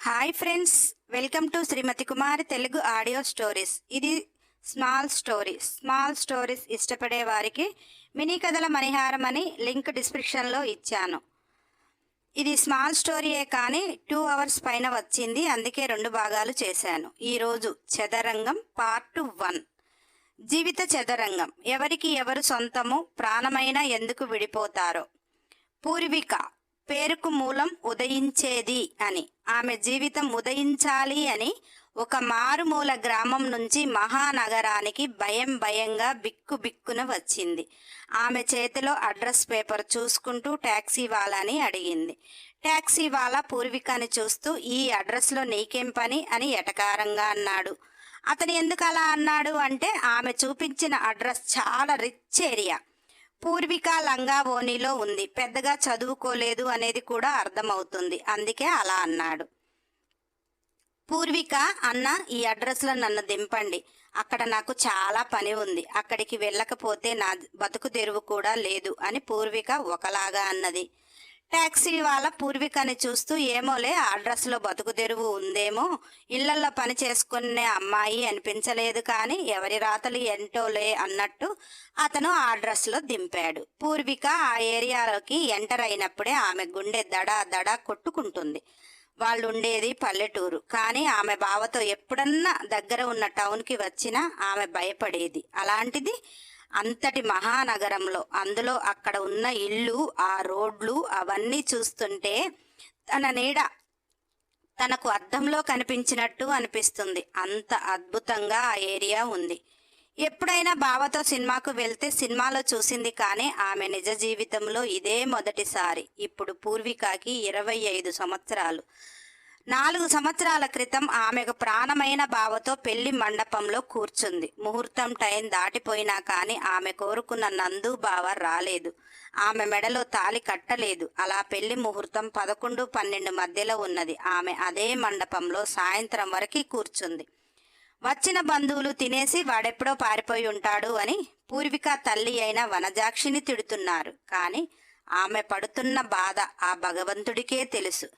Hi friends, welcome to Srimathi Kumari Telugu audio stories. ఇది small stories ఇష్టపడే వారికి మినీ కథల మణిహారం అని లింక్ డిస్క్రిప్షన్లో ఇచ్చాను. ఇది స్మాల్ స్టోరీయే కానీ 2 అవర్స్ పైన వచ్చింది, అందుకే 2 భాగాలు చేశాను. ఈరోజు చదరంగం పార్ట్ 1. జీవిత చదరంగం. ఎవరికి ఎవరు సొంతము, ప్రాణమైన ఎందుకు విడిపోతారో. పూర్విక పేరుకు మూలం ఉదయించేది అని. ఆమె జీవితం ఉదయించాలి అని ఒక మారుమూల గ్రామం నుంచి మహానగరానికి భయంగా బిక్కున వచ్చింది. ఆమె చేతిలో అడ్రస్ పేపర్ చూసుకుంటూ టాక్సీ వాళ్ళని అడిగింది. టాక్సీ వాళ్ళ పూర్వికని చూస్తూ, ఈ అడ్రస్లో నీకేం పని అని ఎటకారంగా అన్నాడు. అతను ఎందుకు అలా అన్నాడు అంటే, ఆమె చూపించిన అడ్రస్ చాలా రిచ్ ఏరియా. పూర్విక లంగా ఓణిలో ఉంది, పెద్దగా చదువుకోలేదు అనేది కూడా అర్థమవుతుంది, అందుకే అలా అన్నాడు. పూర్విక అన్న, ఈ అడ్రస్లో నన్ను దింపండి, అక్కడ నాకు చాలా పని ఉంది, అక్కడికి వెళ్ళకపోతే నా బతుకు తెరువు కూడా లేదు అని పూర్విక ఒకలాగా అన్నది. టాక్సీ వాళ్ళ పూర్వికని చూస్తూ, ఏమోలే, అడ్రస్లో బతుకు తెరువు ఉందేమో, ఇళ్లల్లో పని చేసుకునే అమ్మాయి అనిపించలేదు, కానీ ఎవరి రాతలు ఏంటోలే అన్నట్టు అతను ఆ అడ్రస్లో దింపాడు. పూర్విక ఆ ఏరియాలోకి ఎంటర్ అయినప్పుడే ఆమె గుండె దడా కొట్టుకుంటుంది. వాళ్ళు ఉండేది పల్లెటూరు, కానీ ఆమె బావతో ఎప్పుడన్నా దగ్గర ఉన్న టౌన్కి వచ్చినా ఆమె భయపడేది. అలాంటిది అంతటి మహానగరంలో, అందులో అక్కడ ఉన్న ఇల్లు, ఆ రోడ్లు అవన్నీ చూస్తుంటే తన నీడ తనకు అద్దంలో కనిపించినట్టు అనిపిస్తుంది. అంత అద్భుతంగా ఆ ఏరియా ఉంది. ఎప్పుడైనా బావతో సినిమాకు వెళ్తే సినిమాలో చూసింది, కానీ ఆమె నిజ జీవితంలో ఇదే మొదటిసారి. ఇప్పుడు పూర్వికకి 25 సంవత్సరాలు. 4 సంవత్సరాల క్రితం ఆమెకు ప్రాణమైన బావతో పెళ్లి మండపంలో కూర్చుంది. ముహూర్తం టైం దాటిపోయినా కానీ ఆమె కోరుకున్న నందు బావ రాలేదు. ఆమె మెడలో తాళి కట్టలేదు. అలా పెళ్లి ముహూర్తం 11-12 మధ్యలో ఉన్నది. ఆమె అదే మండపంలో సాయంత్రం వరకు కూర్చుంది. వచ్చిన బంధువులు తినేసి వాడెప్పుడో పారిపోయి ఉంటాడు అని పూర్విక తల్లి అయిన వనజాక్షిని తిడుతున్నారు. కానీ ఆమె పడుతున్న బాధ ఆ భగవంతుడికే తెలుసు.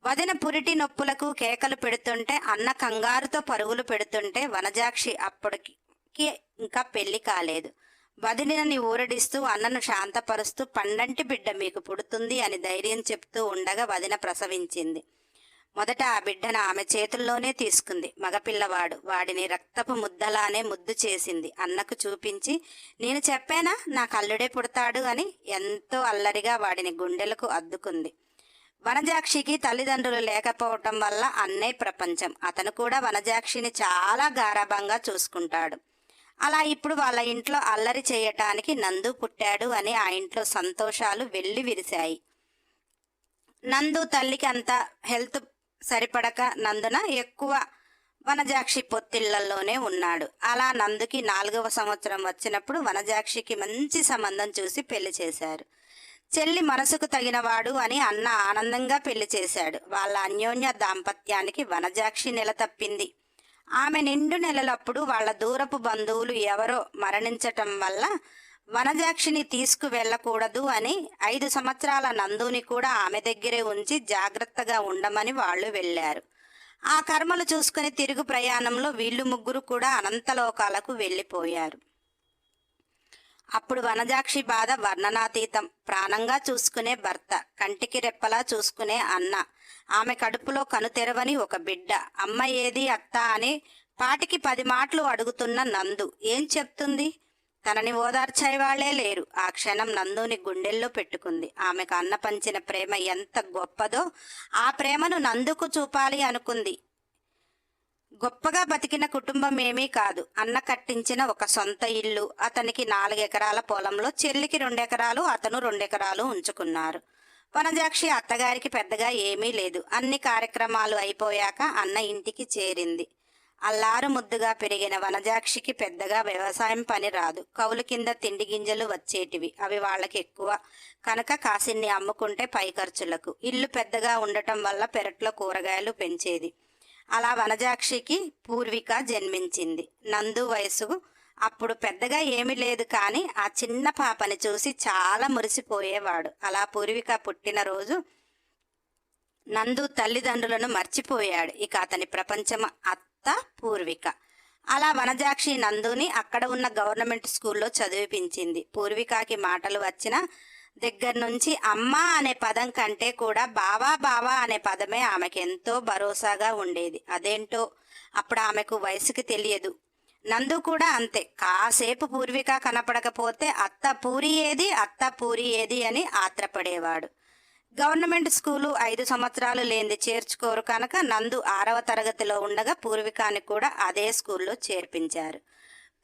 వదిన పురిటి నొప్పులకు కేకలు పెడుతుంటే, అన్న కంగారుతో పరుగులు పెడుతుంటే, వనజాక్షి అప్పటికి ఇంకా పెళ్లి కాలేదు. వదినని ఊరడిస్తూ అన్నను శాంతపరుస్తూ, పండంటి బిడ్డ మీకు పుడుతుంది అని ధైర్యం చెప్తూ ఉండగా వదిన ప్రసవించింది. మొదట ఆ బిడ్డను ఆమె చేతుల్లోనే తీసుకుంది. మగపిల్లవాడు. వాడిని రక్తపు ముద్దలానే ముద్దు చేసింది. అన్నకు చూపించి, నేను చెప్పానా నాకు అల్లుడే పుడతాడు అని ఎంతో అల్లరిగా వాడిని గుండెలకు అద్దుకుంది. వనజాక్షికి తల్లిదండ్రులు లేకపోవటం వల్ల అన్నే ప్రపంచం. అతను కూడా వనజాక్షిని చాలా గారాబంగా చూసుకుంటాడు. అలా ఇప్పుడు వాళ్ళ ఇంట్లో అల్లరి చేయటానికి నందు పుట్టాడు అని ఆ ఇంట్లో సంతోషాలు వెళ్లి విరిశాయి. నందు తల్లికి అంత హెల్త్ సరిపడక నందున ఎక్కువ వనజాక్షి పొత్తిళ్లలోనే ఉన్నాడు. అలా నందుకి 4వ సంవత్సరం వచ్చినప్పుడు వనజాక్షికి మంచి సంబంధం చూసి పెళ్లి చేశారు. చెల్లి మనసుకు తగినవాడు అని అన్న ఆనందంగా పెళ్లి చేశాడు. వాళ్ళ అన్యోన్య దాంపత్యానికి వనజాక్షి నెల తప్పింది. ఆమె నిండు నెలలప్పుడు వాళ్ళ దూరపు బంధువులు ఎవరో మరణించటం వల్ల వనజాక్షిని తీసుకువెళ్ళకూడదు అని 5 సంవత్సరాల నందుని కూడా ఆమె దగ్గరే ఉంచి జాగ్రత్తగా ఉండమని వాళ్ళు వెళ్ళారు. ఆ కర్మలు చూసుకుని తిరుగు ప్రయాణంలో వీళ్ళు ముగ్గురు కూడా అనంతలోకాలకు వెళ్ళిపోయారు. అప్పుడు వనజాక్షి బాధ వర్ణనాతీతం. ప్రాణంగా చూసుకునే భర్త, కంటికి రెప్పలా చూసుకునే అన్న, ఆమె కడుపులో కనుతెరవని ఒక బిడ్డ. అమ్మ ఏది అత్త అని పాటికి 10 మాటలు అడుగుతున్న నందు ఏం చెప్తుంది? తనని ఓదార్చేవాళ్లే లేరు. ఆ క్షణం నందుని గుండెల్లో పెట్టుకుంది. ఆమెకు అన్న పంచిన ప్రేమ ఎంత గొప్పదో ఆ ప్రేమను నందుకు చూపాలి అనుకుంది. గొప్పగా బతికిన కుటుంబం ఏమీ కాదు. అన్న కట్టించిన ఒక సొంత ఇల్లు, అతనికి 4 ఎకరాల పొలంలో చెల్లికి 2 ఎకరాలు, అతను 2 ఎకరాలు ఉంచుకున్నారు. వనజాక్షి అత్తగారికి పెద్దగా ఏమీ లేదు. అన్ని కార్యక్రమాలు అయిపోయాక అన్న ఇంటికి చేరింది. అల్లారు ముద్దుగా పెరిగిన వనజాక్షికి పెద్దగా వ్యవసాయం పని రాదు. కౌలు కింద తిండి గింజలు వచ్చేటివి, అవి వాళ్ళకి ఎక్కువ కనుక కాసిన్ని అమ్ముకుంటే పై ఖర్చులకు. ఇల్లు పెద్దగా ఉండటం వల్ల పెరట్లో కూరగాయలు పెంచేది. అలా వనజాక్షికి పూర్విక జన్మించింది. నందు వయసు అప్పుడు పెద్దగా ఏమీ లేదు, కానీ ఆ చిన్న పాపని చూసి చాలా మురిసిపోయేవాడు. అలా పూర్విక పుట్టినరోజు నందు తల్లిదండ్రులను మర్చిపోయాడు. ఇక అతని ప్రపంచం అత్త పూర్విక. అలా వనజాక్షి నందుని అక్కడ ఉన్న గవర్నమెంట్ స్కూల్లో చదివిపించింది. పూర్వికకి మాటలు వచ్చిన దగ్గర నుంచి అమ్మ అనే పదం కంటే కూడా బావా బావా అనే పదమే ఆమెకు ఎంతో భరోసాగా ఉండేది. అదేంటో అప్పుడు ఆమెకు వయసుకి తెలియదు. నందు కూడా అంతే. కాసేపు పూర్విక కనపడకపోతే అత్త పూరి ఏది, అత్త పూరి ఏది అని ఆత్రపడేవాడు. గవర్నమెంట్ స్కూలు 5 సంవత్సరాలు లేనిది చేర్చుకోరు కనుక నందు 6వ తరగతిలో ఉండగా పూర్వికాని కూడా అదే స్కూల్లో చేర్పించారు.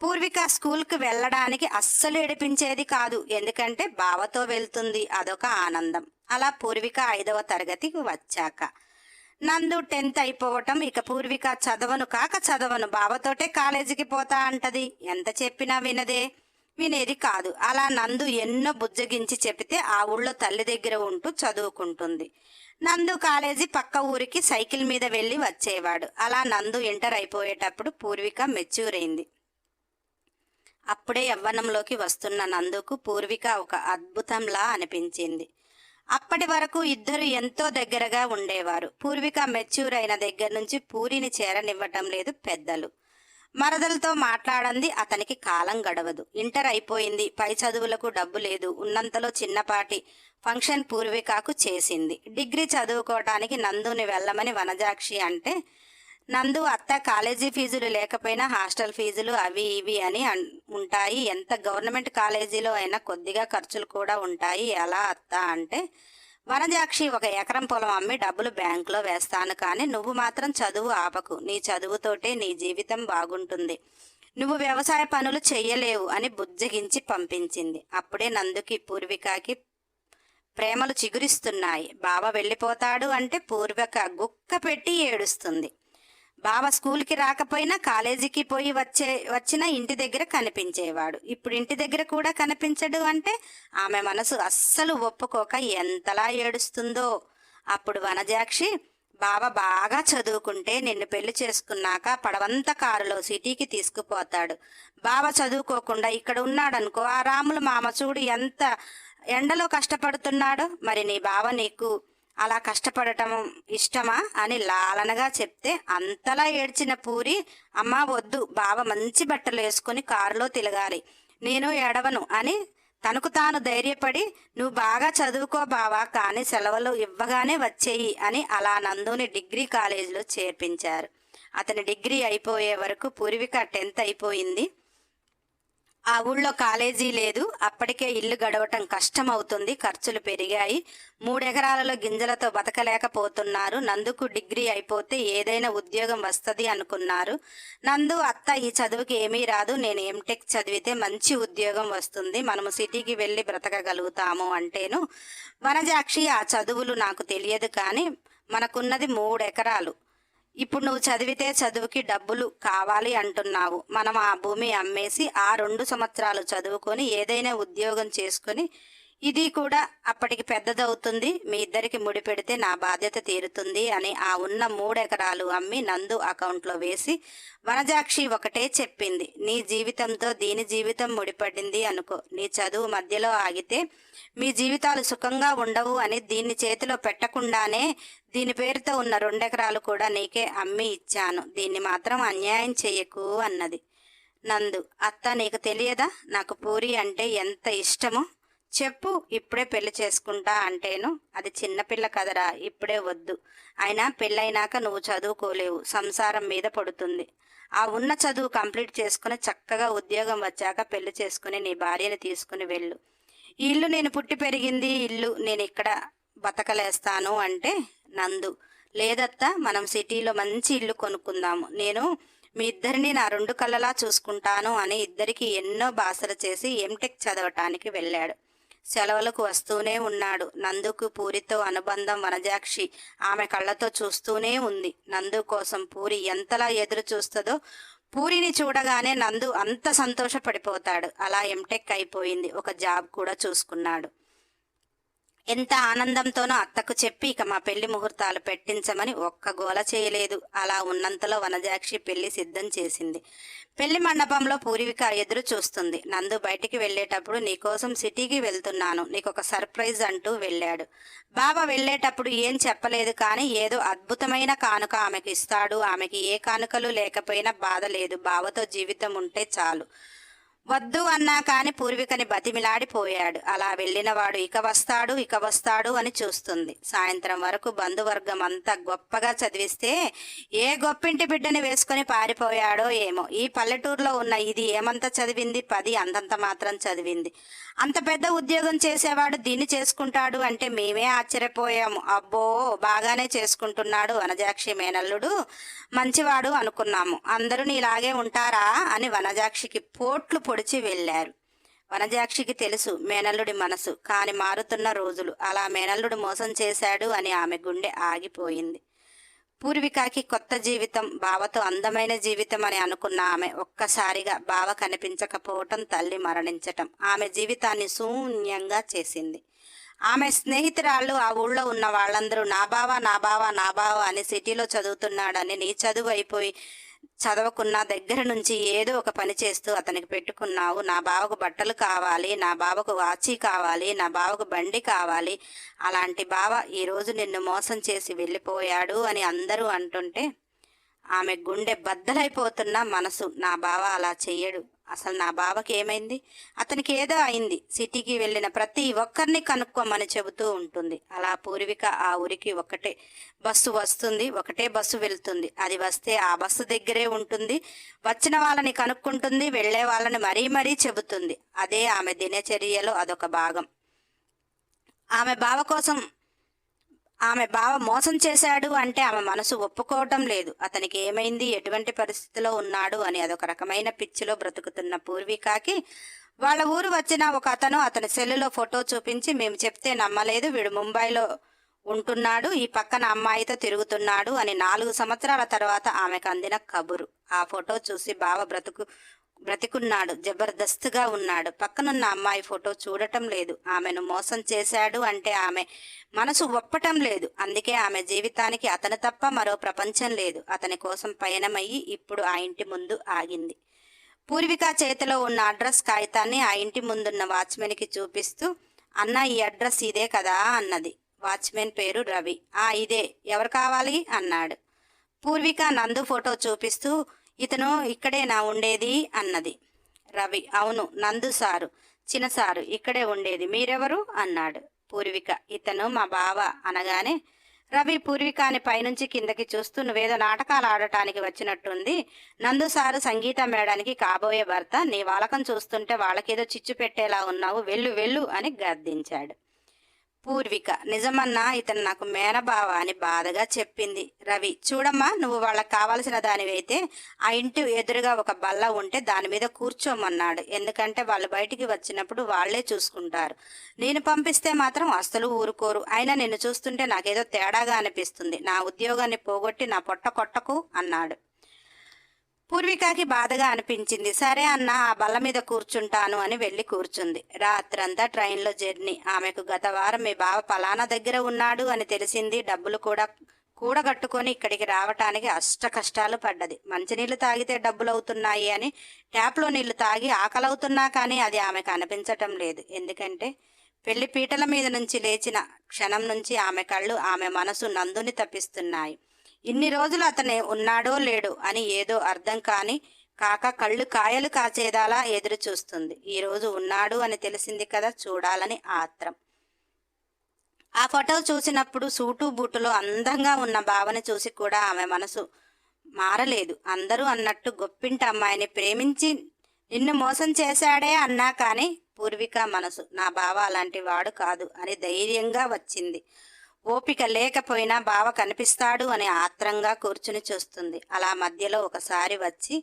పూర్విక స్కూల్కి వెళ్ళడానికి అస్సలు ఏడిపించేది కాదు. ఎందుకంటే బావతో వెళ్తుంది, అదొక ఆనందం. అలా పూర్విక 5వ తరగతికి వచ్చాక నందు 10th అయిపోవటం. ఇక పూర్విక చదవను బావతోటే కాలేజీకి పోతా అంటది. ఎంత చెప్పినా వినేది కాదు. అలా నందు ఎన్నో బుజ్జగించి చెబితే ఆ ఊళ్ళో తల్లి దగ్గర ఉంటూ చదువుకుంటుంది. నందు కాలేజీ పక్క ఊరికి సైకిల్ మీద వెళ్ళి వచ్చేవాడు. అలా నందు ఇంటర్ అయిపోయేటప్పుడు పూర్విక మెచ్యూర్ అయింది. అప్పుడే యవ్వనంలోకి వస్తున్న నందుకు పూర్విక ఒక అద్భుతంలా అనిపించింది. అప్పటి వరకు ఇద్దరు ఎంతో దగ్గరగా ఉండేవారు. పూర్విక మెచ్యూర్ అయిన దగ్గర నుంచి పూరిని చేరనివ్వటం లేదు పెద్దలు. మరదలతో మాట్లాడంది అతనికి కాలం గడవదు. ఇంటర్ అయిపోయింది, పై చదువులకు డబ్బు లేదు. ఉన్నంతలో చిన్నపాటి ఫంక్షన్ పూర్వికకు చేసింది. డిగ్రీ చదువుకోవటానికి నందుని వెళ్ళమని వనజాక్షి అంటే నందు అత్త కాలేజీ ఫీజులు లేకపోయినా హాస్టల్ ఫీజులు అవి ఇవి అని ఉంటాయి. ఎంత గవర్నమెంట్ కాలేజీలో అయినా కొద్దిగా ఖర్చులు కూడా ఉంటాయి. ఎలా అత్త అంటే వనజాక్షి 1 ఎకరం పొలం అమ్మి డబ్బులు బ్యాంకులో వేస్తాను, కానీ నువ్వు మాత్రం చదువు ఆపకు. నీ చదువుతోటే నీ జీవితం బాగుంటుంది. నువ్వు వ్యవసాయ పనులు చెయ్యలేవు అని బుజ్జగించి పంపించింది. అప్పుడే నందుకి పూర్వికకి ప్రేమలు చిగురిస్తున్నాయి. బావ వెళ్ళిపోతాడు అంటే పూర్విక గుక్క పెట్టి ఏడుస్తుంది. బావ స్కూల్కి రాకపోయినా కాలేజీకి పోయి వచ్చిన ఇంటి దగ్గర కనిపించేవాడు. ఇప్పుడు ఇంటి దగ్గర కూడా కనిపించడు అంటే ఆమె మనసు అస్సలు ఒప్పుకోక ఎంతలా ఏడుస్తుందో. అప్పుడు వనజాక్షి, బావ బాగా చదువుకుంటే నిన్ను పెళ్లి చేసుకున్నాక పడవంత కారులో సిటీకి తీసుకుపోతాడు. బావ చదువుకోకుండా ఇక్కడ ఉన్నాడనుకో, ఆ రాముల మామ చూడు ఎంత ఎండలో కష్టపడుతున్నాడో. మరి నీ బావ నీకు అలా కష్టపడటం ఇష్టమా అని లాలనగా చెప్తే అంతలా ఏడ్చిన పూరి, అమ్మా వద్దు, బావ మంచి బట్టలు వేసుకుని కారులో తిరగాలి, నేను ఎడవను అని తనకు తాను ధైర్యపడి, నువ్వు బాగా చదువుకో బావా, కానీ సెలవులు ఇవ్వగానే వచ్చేయి అని అలా నందుని డిగ్రీ కాలేజీలో చేర్పించారు. అతని డిగ్రీ అయిపోయే వరకు పూర్విక 10th అయిపోయింది. ఆ ఊళ్ళో కాలేజీ లేదు. అప్పటికే ఇల్లు గడవటం కష్టం అవుతుంది. ఖర్చులు పెరిగాయి. 3 ఎకరాలలో గింజలతో బతకలేకపోతున్నారు. నందుకు డిగ్రీ అయిపోతే ఏదైనా ఉద్యోగం వస్తుంది అనుకున్నారు. నందు అత్త ఈ చదువుకి ఏమీ రాదు, నేను ఎంటెక్ చదివితే మంచి ఉద్యోగం వస్తుంది, మనము సిటీకి వెళ్ళి బ్రతకగలుగుతాము అంటేను వనజాక్షి, ఆ చదువులు నాకు తెలియదు, కానీ మనకున్నది 3 ఎకరాలు. ఇప్పుడు నువ్వు చదివితే చదువుకి డబ్బులు కావాలి అంటున్నావు. మనం ఆ భూమి అమ్మేసి ఆ 2 సంవత్సరాలు చదువుకొని ఏదైనా ఉద్యోగం చేసుకొని ఇది కూడా అప్పటికి పెద్దదవుతుంది, మీ ఇద్దరికి ముడి పెడితే నా బాధ్యత తీరుతుంది అని ఆ ఉన్న 3 ఎకరాలు అమ్మి నందు అకౌంట్లో వేసి వనజాక్షి ఒకటే చెప్పింది, నీ జీవితంతో దీని జీవితం ముడిపడింది అనుకో. నీ చదువు మధ్యలో ఆగితే మీ జీవితాలు సుఖంగా ఉండవు అని దీన్ని చేతిలో పెట్టకుండానే దీని పేరుతో ఉన్న 2 ఎకరాలు కూడా నీకే అమ్మి ఇచ్చాను. దీన్ని మాత్రం అన్యాయం చెయ్యకు అన్నది. నందు, అత్త నీకు తెలియదా నాకు పూరి అంటే ఎంత ఇష్టమో? చెప్పు, ఇప్పుడే పెళ్లి చేసుకుంటా అంటేను అది చిన్నపిల్ల కదరా, ఇప్పుడే వద్దు. అయినా పెళ్ళైనాక నువ్వు చదువుకోలేవు, సంసారం మీద పడుతుంది. ఆ ఉన్న చదువు కంప్లీట్ చేసుకుని చక్కగా ఉద్యోగం వచ్చాక పెళ్లి చేసుకుని నీ భార్యను తీసుకుని వెళ్ళు. ఈ ఇల్లు నేను పుట్టి పెరిగింది ఇల్లు, నేను ఇక్కడ బతకలేస్తాను అంటే నందు, లేదత్తా, మనం సిటీలో మంచి ఇల్లు కొనుక్కుందాము, నేను మీ ఇద్దరిని నా 2 కళ్ళలా చూసుకుంటాను అని ఇద్దరికి ఎన్నో బాసలు చేసి ఎంటెక్ చదవటానికి వెళ్ళాడు. సెలవులకు వస్తూనే ఉన్నాడు. నందుకు పూరితో అనుబంధం వనజాక్షి ఆమె కళ్ళతో చూస్తూనే ఉంది. నందు కోసం పూరి ఎంతలా ఎదురు చూస్తుందో పూరిని చూడగానే నందు అంత సంతోషపడిపోతాడు. అలా ఎంటెక్ అయిపోయింది. ఒక జాబ్ కూడా చూసుకున్నాడు. ఎంత ఆనందంతోనో అత్తకు చెప్పి ఇక మా పెళ్లి ముహూర్తాలు పెట్టించమని ఒక్క గోల చేయలేదు. అలా ఉన్నంతలో వనజాక్షి పెళ్లి సిద్ధం చేసింది. పెళ్లి మండపంలో పూర్విక ఎదురు చూస్తుంది. నందు బయటికి వెళ్ళేటప్పుడు నీకోసం సిటీకి వెళ్తున్నాను, నీకొక సర్ప్రైజ్ అంటూ వెళ్ళాడు. బావ వెళ్ళేటప్పుడు ఏం చెప్పలేదు, కానీ ఏదో అద్భుతమైన కానుక ఆమెకు ఇస్తాడు. ఆమెకి ఏ కానుకలు లేకపోయినా బాధ లేదు, బావతో జీవితం ఉంటే చాలు. వద్దు అన్నా కాని పూర్వికని బతిమిలాడిపోయాడు. అలా వెళ్ళినవాడు ఇక వస్తాడు అని చూస్తుంది. సాయంత్రం వరకు బంధువర్గం అంతా గొప్పగా చదివిస్తే ఏ గొప్పింటి బిడ్డని వేసుకొని పారిపోయాడో ఏమో. ఈ పల్లెటూరులో ఉన్న ఇది ఏమంత చదివింది, 10 అంతంత మాత్రం చదివింది. అంత పెద్ద ఉద్యోగం చేసేవాడు దీన్ని చేసుకుంటాడు అంటే మేమే ఆశ్చర్యపోయాము. అబ్బో, బాగానే చేసుకుంటున్నాడు వనజాక్షి మేనల్లుడు, మంచివాడు అనుకున్నాము. అందరూ నీలాగే ఉంటారా అని వనజాక్షికి పోట్లు పొడిచి వెళ్ళారు. వనజాక్షికి తెలుసు మేనల్లుడి మనసు, కాని మారుతున్న రోజులు. అలా మేనల్లుడు మోసం చేశాడు అని ఆమె గుండె ఆగిపోయింది. పూర్వికకి కొత్త జీవితం, బావతో అందమైన జీవితం అని అనుకున్న ఆమె ఒక్కసారిగా బావ కనిపించకపోవటం, తల్లి మరణించటం ఆమె జీవితాన్ని శూన్యంగా చేసింది. ఆమె స్నేహితురాళ్ళు ఆ ఊళ్ళో ఉన్న వాళ్ళందరూ నా బావ అని సిటీలో చదువుతున్నాడని, నీ చదువు అయిపోయి చదవకున్న దగ్గర నుంచి ఏదో ఒక పని చేస్తూ అతనికి పెట్టుకున్నావు, నా బావకు బట్టలు కావాలి, నా బావకు వాచీ కావాలి, నా బావకు బండి కావాలి, అలాంటి బావ ఈరోజు నిన్ను మోసం చేసి వెళ్ళిపోయాడు అని అందరూ అంటుంటే ఆమె గుండె బద్దలైపోతున్న మనసు, నా బావ అలా చెయ్యడు, అసలు నా బావకి ఏమైంది, అతనికి ఏదో అయింది, సిటీకి వెళ్ళిన ప్రతి ఒక్కరిని కనుక్కోమని చెబుతూ ఉంటుంది. అలా పూర్విక ఆ ఊరికి ఒకటే బస్సు వస్తుంది, ఒకటే బస్సు వెళ్తుంది. అది వస్తే ఆ బస్సు దగ్గరే ఉంటుంది, వచ్చిన వాళ్ళని కనుక్కుంటుంది, వెళ్లే వాళ్ళని మరీ చెబుతుంది. అదే ఆమె దినచర్యలో అదొక భాగం. ఆమె బావ మోసం చేశాడు అంటే ఆమె మనసు ఒప్పుకోవటం లేదు. అతనికి ఏమైంది, ఎటువంటి పరిస్థితిలో ఉన్నాడు అని అదొక రకమైన పిచ్చిలో బ్రతుకుతున్న పూర్వికకి వాళ్ళ ఊరు వచ్చిన ఒక అతను అతని సెల్లులో ఫోటో చూపించి, మేము చెప్తే నమ్మలేదు, వీడు ముంబైలో ఉంటున్నాడు, ఈ పక్కన అమ్మాయితో తిరుగుతున్నాడు అని 4 సంవత్సరాల తర్వాత ఆమెకు అందిన కబురు. ఆ ఫోటో చూసి బావ బ్రతికున్నాడు, జబర్దస్త్గా ఉన్నాడు. పక్కనున్న అమ్మాయి ఫోటో చూడటం లేదు. ఆమెను మోసం చేశాడు అంటే ఆమె మనసు ఒప్పటం లేదు. అందుకే ఆమె జీవితానికి అతను తప్ప మరో ప్రపంచం లేదు. అతని కోసం పయనమయ్యి ఇప్పుడు ఆ ఇంటి ముందు ఆగింది. పూర్విక చేతిలో ఉన్న అడ్రస్ కాగితాన్ని ఆ ఇంటి ముందున్న వాచ్మెన్కి చూపిస్తూ, అన్న ఈ అడ్రస్ ఇదే కదా అన్నది. వాచ్మెన్ పేరు రవి. ఇదే, ఎవరు కావాలి అన్నాడు. పూర్విక నందు ఫోటో చూపిస్తూ, ఇతను ఇక్కడేనా ఉండేది అన్నది. రవి, అవును, నందు సారు, చిన్న సారు ఇక్కడే ఉండేది, మీరెవరు అన్నాడు. పూర్విక, ఇతను మా బావ అనగానే రవి పూర్వికాని పైనుంచి కిందకి చూస్తూ, నువ్వేదో నాటకాలు ఆడటానికి వచ్చినట్టుంది, నందు సారు సంగీత మేడానికి కాబోయే భర్త, నీ వాలకం చూస్తుంటే వాళ్ళకేదో చిచ్చు పెట్టేలా ఉన్నావు, వెళ్ళు అని గద్దించాడు. పూర్విక, నిజమన్నా, ఇతను నాకు మేనబావ అని బాధగా చెప్పింది. రవి, చూడమ్మా, నువ్వు వాళ్ళకి కావాల్సిన దానివైతే ఆ ఇంటి ఎదురుగా ఒక బల్ల ఉంటే దాని మీద కూర్చోమన్నాడు. ఎందుకంటే వాళ్ళు బయటికి వచ్చినప్పుడు వాళ్లే చూసుకుంటారు, నేను పంపిస్తే మాత్రం అస్సలు ఊరుకోరు. అయినా నిన్ను చూస్తుంటే నాకేదో తేడాగా అనిపిస్తుంది, నా ఉద్యోగాన్ని పోగొట్టి నా పొట్ట కొట్టకు అన్నాడు. పూర్వికకి బాధగా అనిపించింది. సరే అన్న, ఆ బల్ల మీద కూర్చుంటాను అని వెళ్ళి కూర్చుంది. రాత్రంతా ట్రైన్లో జర్నీ. ఆమెకు గత వారం మీ బావ పలానా దగ్గర ఉన్నాడు అని తెలిసింది. డబ్బులు కూడా కూడగట్టుకొని ఇక్కడికి రావటానికి అష్ట కష్టాలు పడ్డది. మంచినీళ్లు తాగితే డబ్బులు అవుతున్నాయి అని ట్యాప్లో నీళ్లు తాగి ఆకలవుతున్నా కానీ అది ఆమెకు అనిపించటం లేదు. ఎందుకంటే పెళ్లి పీటల మీద నుంచి లేచిన క్షణం నుంచి ఆమె కళ్ళు, ఆమె మనసు నందుని తప్పిస్తున్నాయి. ఇన్ని రోజులు అతనే ఉన్నాడో లేడో అని ఏదో అర్థం కాక కళ్ళు కాయలు కాచేదాలా ఎదురు చూస్తుంది. ఈరోజు ఉన్నాడు అని తెలిసింది కదా, చూడాలని ఆత్రం. ఆ ఫోటో చూసినప్పుడు సూటు బూటులో అందంగా ఉన్న బావని చూసి కూడా ఆమె మనసు మారలేదు. అందరూ అన్నట్టు గొప్పింటి అమ్మాయిని ప్రేమించి నిన్ను మోసం చేశాడే అన్నా కానీ పూర్విక మనసు, నా బావ అలాంటి వాడు కాదు అని ధైర్యంగా వచ్చింది. ఓపిక లేకపోయినా బావ కనిపిస్తాడు అని ఆత్రంగా కూర్చుని చూస్తుంది. అలా మధ్యలో ఒకసారి వచ్చి,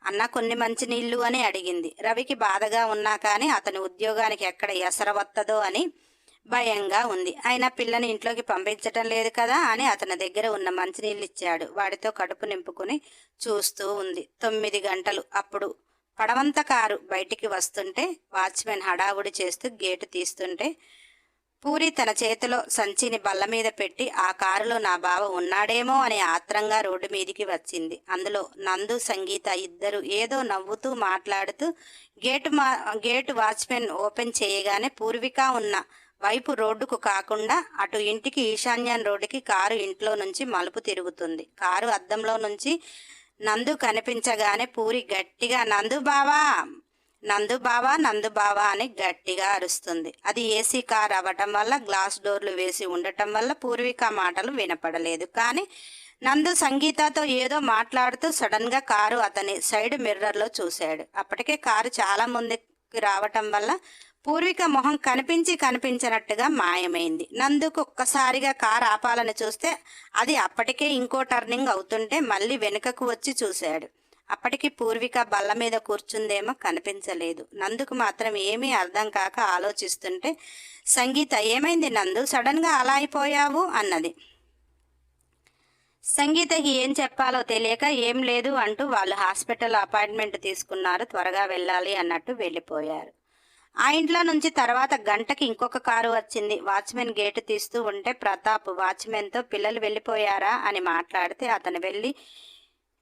అన్న కొన్ని మంచినీళ్ళు అని అడిగింది. రవికి బాధగా ఉన్నా కానీ అతని ఉద్యోగానికి ఎక్కడ ఎసర వత్తదో అని భయంగా ఉంది. అయినా పిల్లని ఇంట్లోకి పంపించటం లేదు కదా అని అతని దగ్గర ఉన్న మంచినీళ్ళు ఇచ్చాడు. వాడితో కడుపు నింపుకుని చూస్తూ ఉంది. 9 గంటలు. అప్పుడు పడవంత కారు బయటికి వస్తుంటే వాచ్మెన్ హడావుడి చేస్తూ గేటు తీస్తుంటే పూరి తన చేతిలో సంచిని బల్ల మీద పెట్టి ఆ కారులో నా బావ ఉన్నాడేమో అని ఆత్రంగా రోడ్డు మీదికి వచ్చింది. అందులో నందు, సంగీత ఇద్దరు ఏదో నవ్వుతూ మాట్లాడుతూ గేటు వాచ్మెన్ ఓపెన్ చేయగానే పూర్విక ఉన్న వైపు రోడ్డుకు కాకుండా అటు ఇంటికి ఈశాన్యం రోడ్డుకి కారు ఇంట్లో నుంచి మలుపు తిరుగుతుంది. కారు అద్దంలో నుంచి నందు కనిపించగానే పూరి గట్టిగా నందు బావా, నందు బావా, నందు బావా అని గట్టిగా అరుస్తుంది. అది ఏసీ కార్ అవ్వటం వల్ల గ్లాస్ డోర్లు వేసి ఉండటం వల్ల పూర్విక మాటలు వినపడలేదు. కానీ నందు సంగీతతో ఏదో మాట్లాడుతూ సడన్గా కారు అతని సైడ్ మిర్రర్లో చూశాడు. అప్పటికే కారు చాలా ముందుకు రావటం వల్ల పూర్విక మొహం కనిపించినట్టుగా మాయమైంది. నందుకు ఒక్కసారిగా కారు ఆపాలని చూస్తే అది అప్పటికే ఇంకో టర్నింగ్ అవుతుంటే మళ్ళీ వెనుకకు వచ్చి చూశాడు. అప్పటికి పూర్విక బల్ల మీద కూర్చుందేమో కనిపించలేదు. నందుకు మాత్రం ఏమీ అర్థం కాక ఆలోచిస్తుంటే సంగీత ఏమైంది నందు, సడన్గా అలా అయిపోయావు అన్నది. సంగీతకి ఏం చెప్పాలో తెలియక ఏం లేదు అంటూ వాళ్ళు హాస్పిటల్ అపాయింట్మెంట్ తీసుకున్నారు, త్వరగా వెళ్ళాలి అన్నట్టు వెళ్ళిపోయారు. ఆ ఇంట్లో నుంచి తర్వాత గంటకి ఇంకొక కారు వచ్చింది. వాచ్మెన్ గేటు తీస్తూ ఉంటే ప్రతాప్ వాచ్మెన్తో పిల్లలు వెళ్ళిపోయారా అని మాట్లాడితే అతను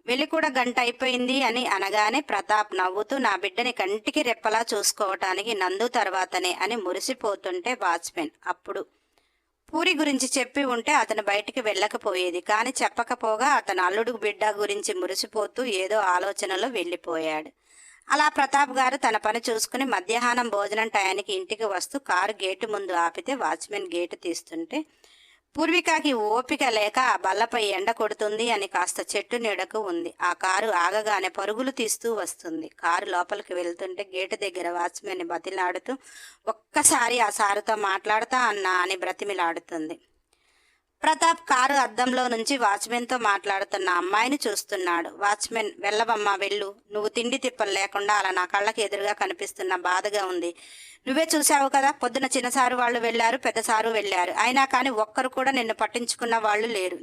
వెళ్ళి కూడా గంట అయిపోయింది అని అనగానే ప్రతాప్ నవ్వుతూ నా బిడ్డని కంటికి రెప్పలా చూసుకోవటానికి నందు తర్వాతనే అని మురిసిపోతుంటే వాచ్మెన్ అప్పుడు పూరి గురించి చెప్పి ఉంటే అతను బయటికి వెళ్ళకపోయేది. కానీ చెప్పకపోగా అతను అల్లుడు బిడ్డ గురించి మురిసిపోతూ ఏదో ఆలోచనలో వెళ్ళిపోయాడు. అలా ప్రతాప్ గారు తన పని చూసుకుని మధ్యాహ్నం భోజనం టయానికి ఇంటికి వస్తూ కారు గేటు ముందు ఆపితే వాచ్మెన్ గేటు తీస్తుంటే పూర్వికకి ఓపిక లేక ఆ బల్లపై ఎండ కొడుతుంది అని కాస్త చెట్టు నీడకు ఉంది. ఆ కారు ఆగగానే పరుగులు తీస్తూ వస్తుంది. కారు లోపలికి వెళ్తుంటే గేటు దగ్గర వాచ్మెన్ని బతిలాడుతూ ఒక్కసారి ఆ సారుతో మాట్లాడతా అన్నా అని బ్రతిమిలాడుతుంది. ప్రతాప్ కారు అద్దంలో నుంచి వాచ్మెన్తో మాట్లాడుతున్న అమ్మాయిని చూస్తున్నాడు. వాచ్మెన్ వెళ్ళవమ్మా వెళ్ళు, నువ్వు తిండి తిప్పలు లేకుండా అలా నా కళ్ళకి ఎదురుగా కనిపిస్తున్న బాధగా ఉంది. నువ్వే చూసావు కదా, పొద్దున చిన్నసారు వాళ్ళు వెళ్ళారు, పెద్దసారు వెళ్ళారు, అయినా కానీ ఒక్కరు కూడా నిన్ను పట్టించుకున్న వాళ్ళు లేరు.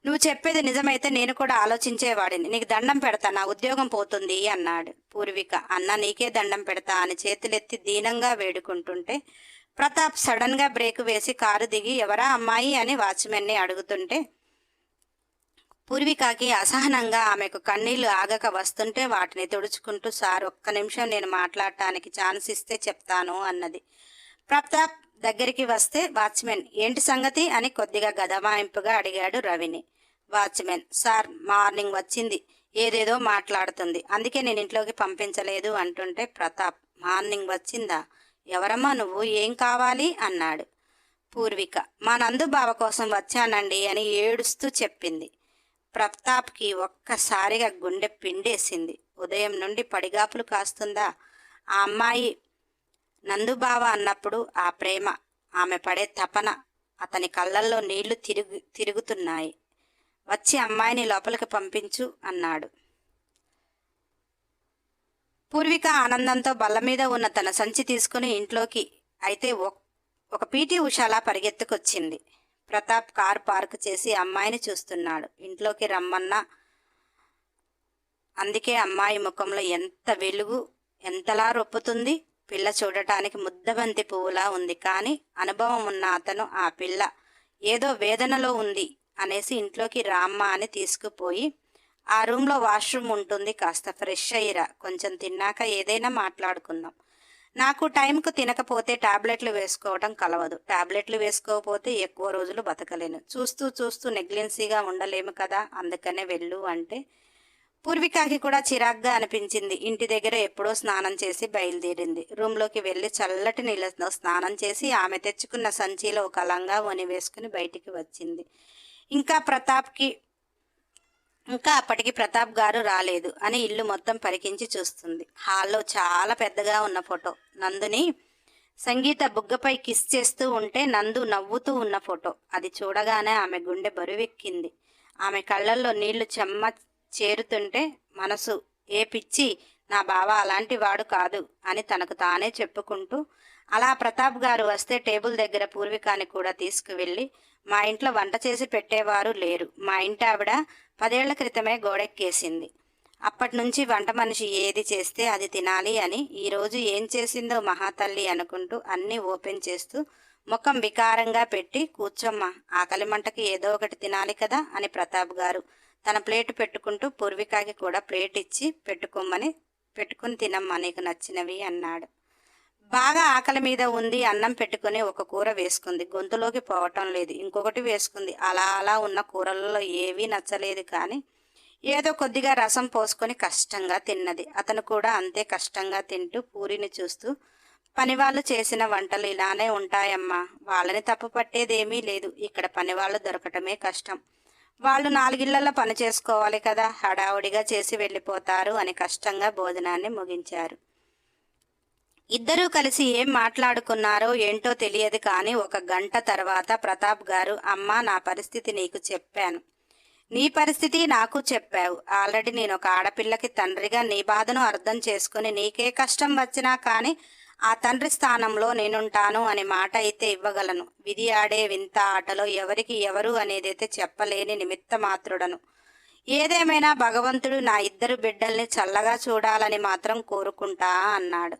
నువ్వు చెప్పేది నిజమైతే నేను కూడా ఆలోచించేవాడిని. నీకు దండం పెడతా, నా ఉద్యోగం పోతుంది అన్నాడు. పూర్విక అన్న నీకే దండం పెడతా అని చేతులెత్తి దీనంగా వేడుకుంటుంటే ప్రతాప్ సడన్గా బ్రేక్ వేసి కారు దిగి ఎవరా అమ్మాయి అని వాచ్మెన్ని అడుగుతుంటే పూర్వికకి అసహనంగా ఆమెకు కన్నీళ్లు ఆగక వస్తుంటే వాటిని తుడుచుకుంటూ సార్ ఒక్క నిమిషం నేను మాట్లాడటానికి ఛాన్స్ ఇస్తే చెప్తాను అన్నది. ప్రతాప్ దగ్గరికి వస్తే వాచ్మెన్ ఏంటి సంగతి అని కొద్దిగా గదమాయింపుగా అడిగాడు రవిని. వాచ్మెన్ సార్ మార్నింగ్ వచ్చింది, ఏదేదో మాట్లాడుతుంది, అందుకే నేను ఇంట్లోకి పంపించలేదు అంటుంటే ప్రతాప్ మార్నింగ్ వచ్చిందా, ఎవరమ్మా నువ్వు, ఏం కావాలి అన్నాడు. పూర్విక మా నందు బావ కోసం వచ్చానండి అని ఏడుస్తూ చెప్పింది. ప్రతాప్కి ఒక్కసారిగా గుండె పిండేసింది. ఉదయం నుండి పడిగాపులు కాస్తుందా ఆ అమ్మాయి నందుబావ అన్నప్పుడు? ఆ ప్రేమ, ఆమె పడే తపన, అతని కళ్ళల్లో నీళ్లు తిరుగుతున్నాయి. వచ్చి అమ్మాయిని లోపలికి పంపించు అన్నాడు. పూర్విక ఆనందంతో బల్ల మీద ఉన్న తన సంచి తీసుకుని ఇంట్లోకి అయితే ఒక పీటీ ఉషాలా పరిగెత్తుకొచ్చింది. ప్రతాప్ కారు పార్క్ చేసి అమ్మాయిని చూస్తున్నాడు. ఇంట్లోకి రమ్మన్నా, అందుకే అమ్మాయి ముఖంలో ఎంత వెలుగు, ఎంతలా రొప్పుతుంది. పిల్ల చూడటానికి ముద్దబంతి పువ్వులా ఉంది. కానీ అనుభవం ఉన్న అతను ఆ పిల్ల ఏదో వేదనలో ఉంది అనేసి ఇంట్లోకి రామ్మ అని తీసుకుపోయి ఆ రూమ్లో వాష్రూమ్ ఉంటుంది, కాస్త ఫ్రెష్ అయ్యిరా, కొంచెం తిన్నాక ఏదైనా మాట్లాడుకుందాం. నాకు టైంకు తినకపోతే టాబ్లెట్లు వేసుకోవడం కలవదు, టాబ్లెట్లు వేసుకోకపోతే ఎక్కువ రోజులు బతకలేను, చూస్తూ నెగ్లెన్సీగా ఉండలేము కదా, అందుకనే వెళ్ళు అంటే పూర్వికకి కూడా చిరాగ్గా అనిపించింది. ఇంటి దగ్గర ఎప్పుడో స్నానం చేసి బయలుదేరింది. రూమ్లోకి వెళ్ళి చల్లటి నీళ్ళతో స్నానం చేసి ఆమె తెచ్చుకున్న సంచిలో ఒక లంగా వని వేసుకుని బయటికి వచ్చింది. ఇంకా అప్పటికి ప్రతాప్ గారు రాలేదు అని ఇల్లు మొత్తం పరికించి చూస్తుంది. హాల్లో చాలా పెద్దగా ఉన్న ఫోటో, నందుని సంగీత బుగ్గపై కిస్ చేస్తూ ఉంటే నందు నవ్వుతూ ఉన్న ఫోటో. అది చూడగానే ఆమె గుండె బరువెక్కింది. ఆమె కళ్ళల్లో నీళ్లు చెమ్మ చేరుతుంటే మనసు ఏ పిచ్చి, నా బావ అలాంటి వాడు కాదు అని తనకు తానే చెప్పుకుంటూ అలా ప్రతాప్ గారు వస్తే టేబుల్ దగ్గర పూర్వికాని కూడా తీసుకువెళ్ళి, మా ఇంట్లో వంట చేసి పెట్టేవారు లేరు, మా ఇంటి ఆవిడ 10 ఏళ్ల క్రితమే గోడెక్కేసింది, అప్పటి నుంచి వంట మనిషి ఏది చేస్తే అది తినాలి అని ఈరోజు ఏం చేసిందో మహాతల్లి అనుకుంటూ అన్నీ ఓపెన్ చేస్తూ ముఖం వికారంగా పెట్టి, కూర్చోమ్మా, ఆకలి మంటకి ఏదో ఒకటి తినాలి కదా అని ప్రతాప్ గారు తన ప్లేటు పెట్టుకుంటూ పూర్వికకి కూడా ప్లేట్ ఇచ్చి పెట్టుకుని తినమ్మా నీకు నచ్చినవి అన్నాడు. బాగా ఆకలి మీద ఉంది. అన్నం పెట్టుకుని ఒక కూర వేసుకుంది. గొంతులోకి పోవటం లేదు. ఇంకొకటి వేసుకుంది. అలా అలా ఉన్న కూరలలో ఏవీ నచ్చలేదు, కానీ ఏదో కొద్దిగా రసం పోసుకొని కష్టంగా తిన్నది. అతను కూడా అంతే కష్టంగా తింటూ పూరిని చూస్తూ, పనివాళ్ళు చేసిన వంటలు ఇలానే ఉంటాయమ్మా, వాళ్ళని తప్పు పట్టేదేమీ లేదు. ఇక్కడ పనివాళ్ళు దొరకటమే కష్టం. వాళ్ళు 4 ఇళ్లలో పని చేసుకోవాలి కదా, హడావుడిగా చేసి వెళ్ళిపోతారు అని కష్టంగా భోజనాన్ని ముగించారు. ఇద్దరూ కలిసి ఏం మాట్లాడుకున్నారో ఏంటో తెలియదు, కానీ 1 గంట తర్వాత ప్రతాప్ గారు, అమ్మా నా పరిస్థితి నీకు చెప్పాను, నీ పరిస్థితి నాకు చెప్పావు. ఆల్రెడీ నేను ఒక ఆడపిల్లకి తండ్రిగా నీ బాధను అర్థం చేసుకుని నీకే కష్టం వచ్చినా కానీ ఆ తండ్రి స్థానంలో నేనుంటాను అనే మాట అయితే ఇవ్వగలను. విధి ఆడే వింత ఆటలో ఎవరికి ఎవరు అనేదైతే చెప్పలేని నిమిత్త మాత్రుడను. ఏదేమైనా భగవంతుడు నా 2 బిడ్డల్ని చల్లగా చూడాలని మాత్రం కోరుకుంటా అన్నాడు.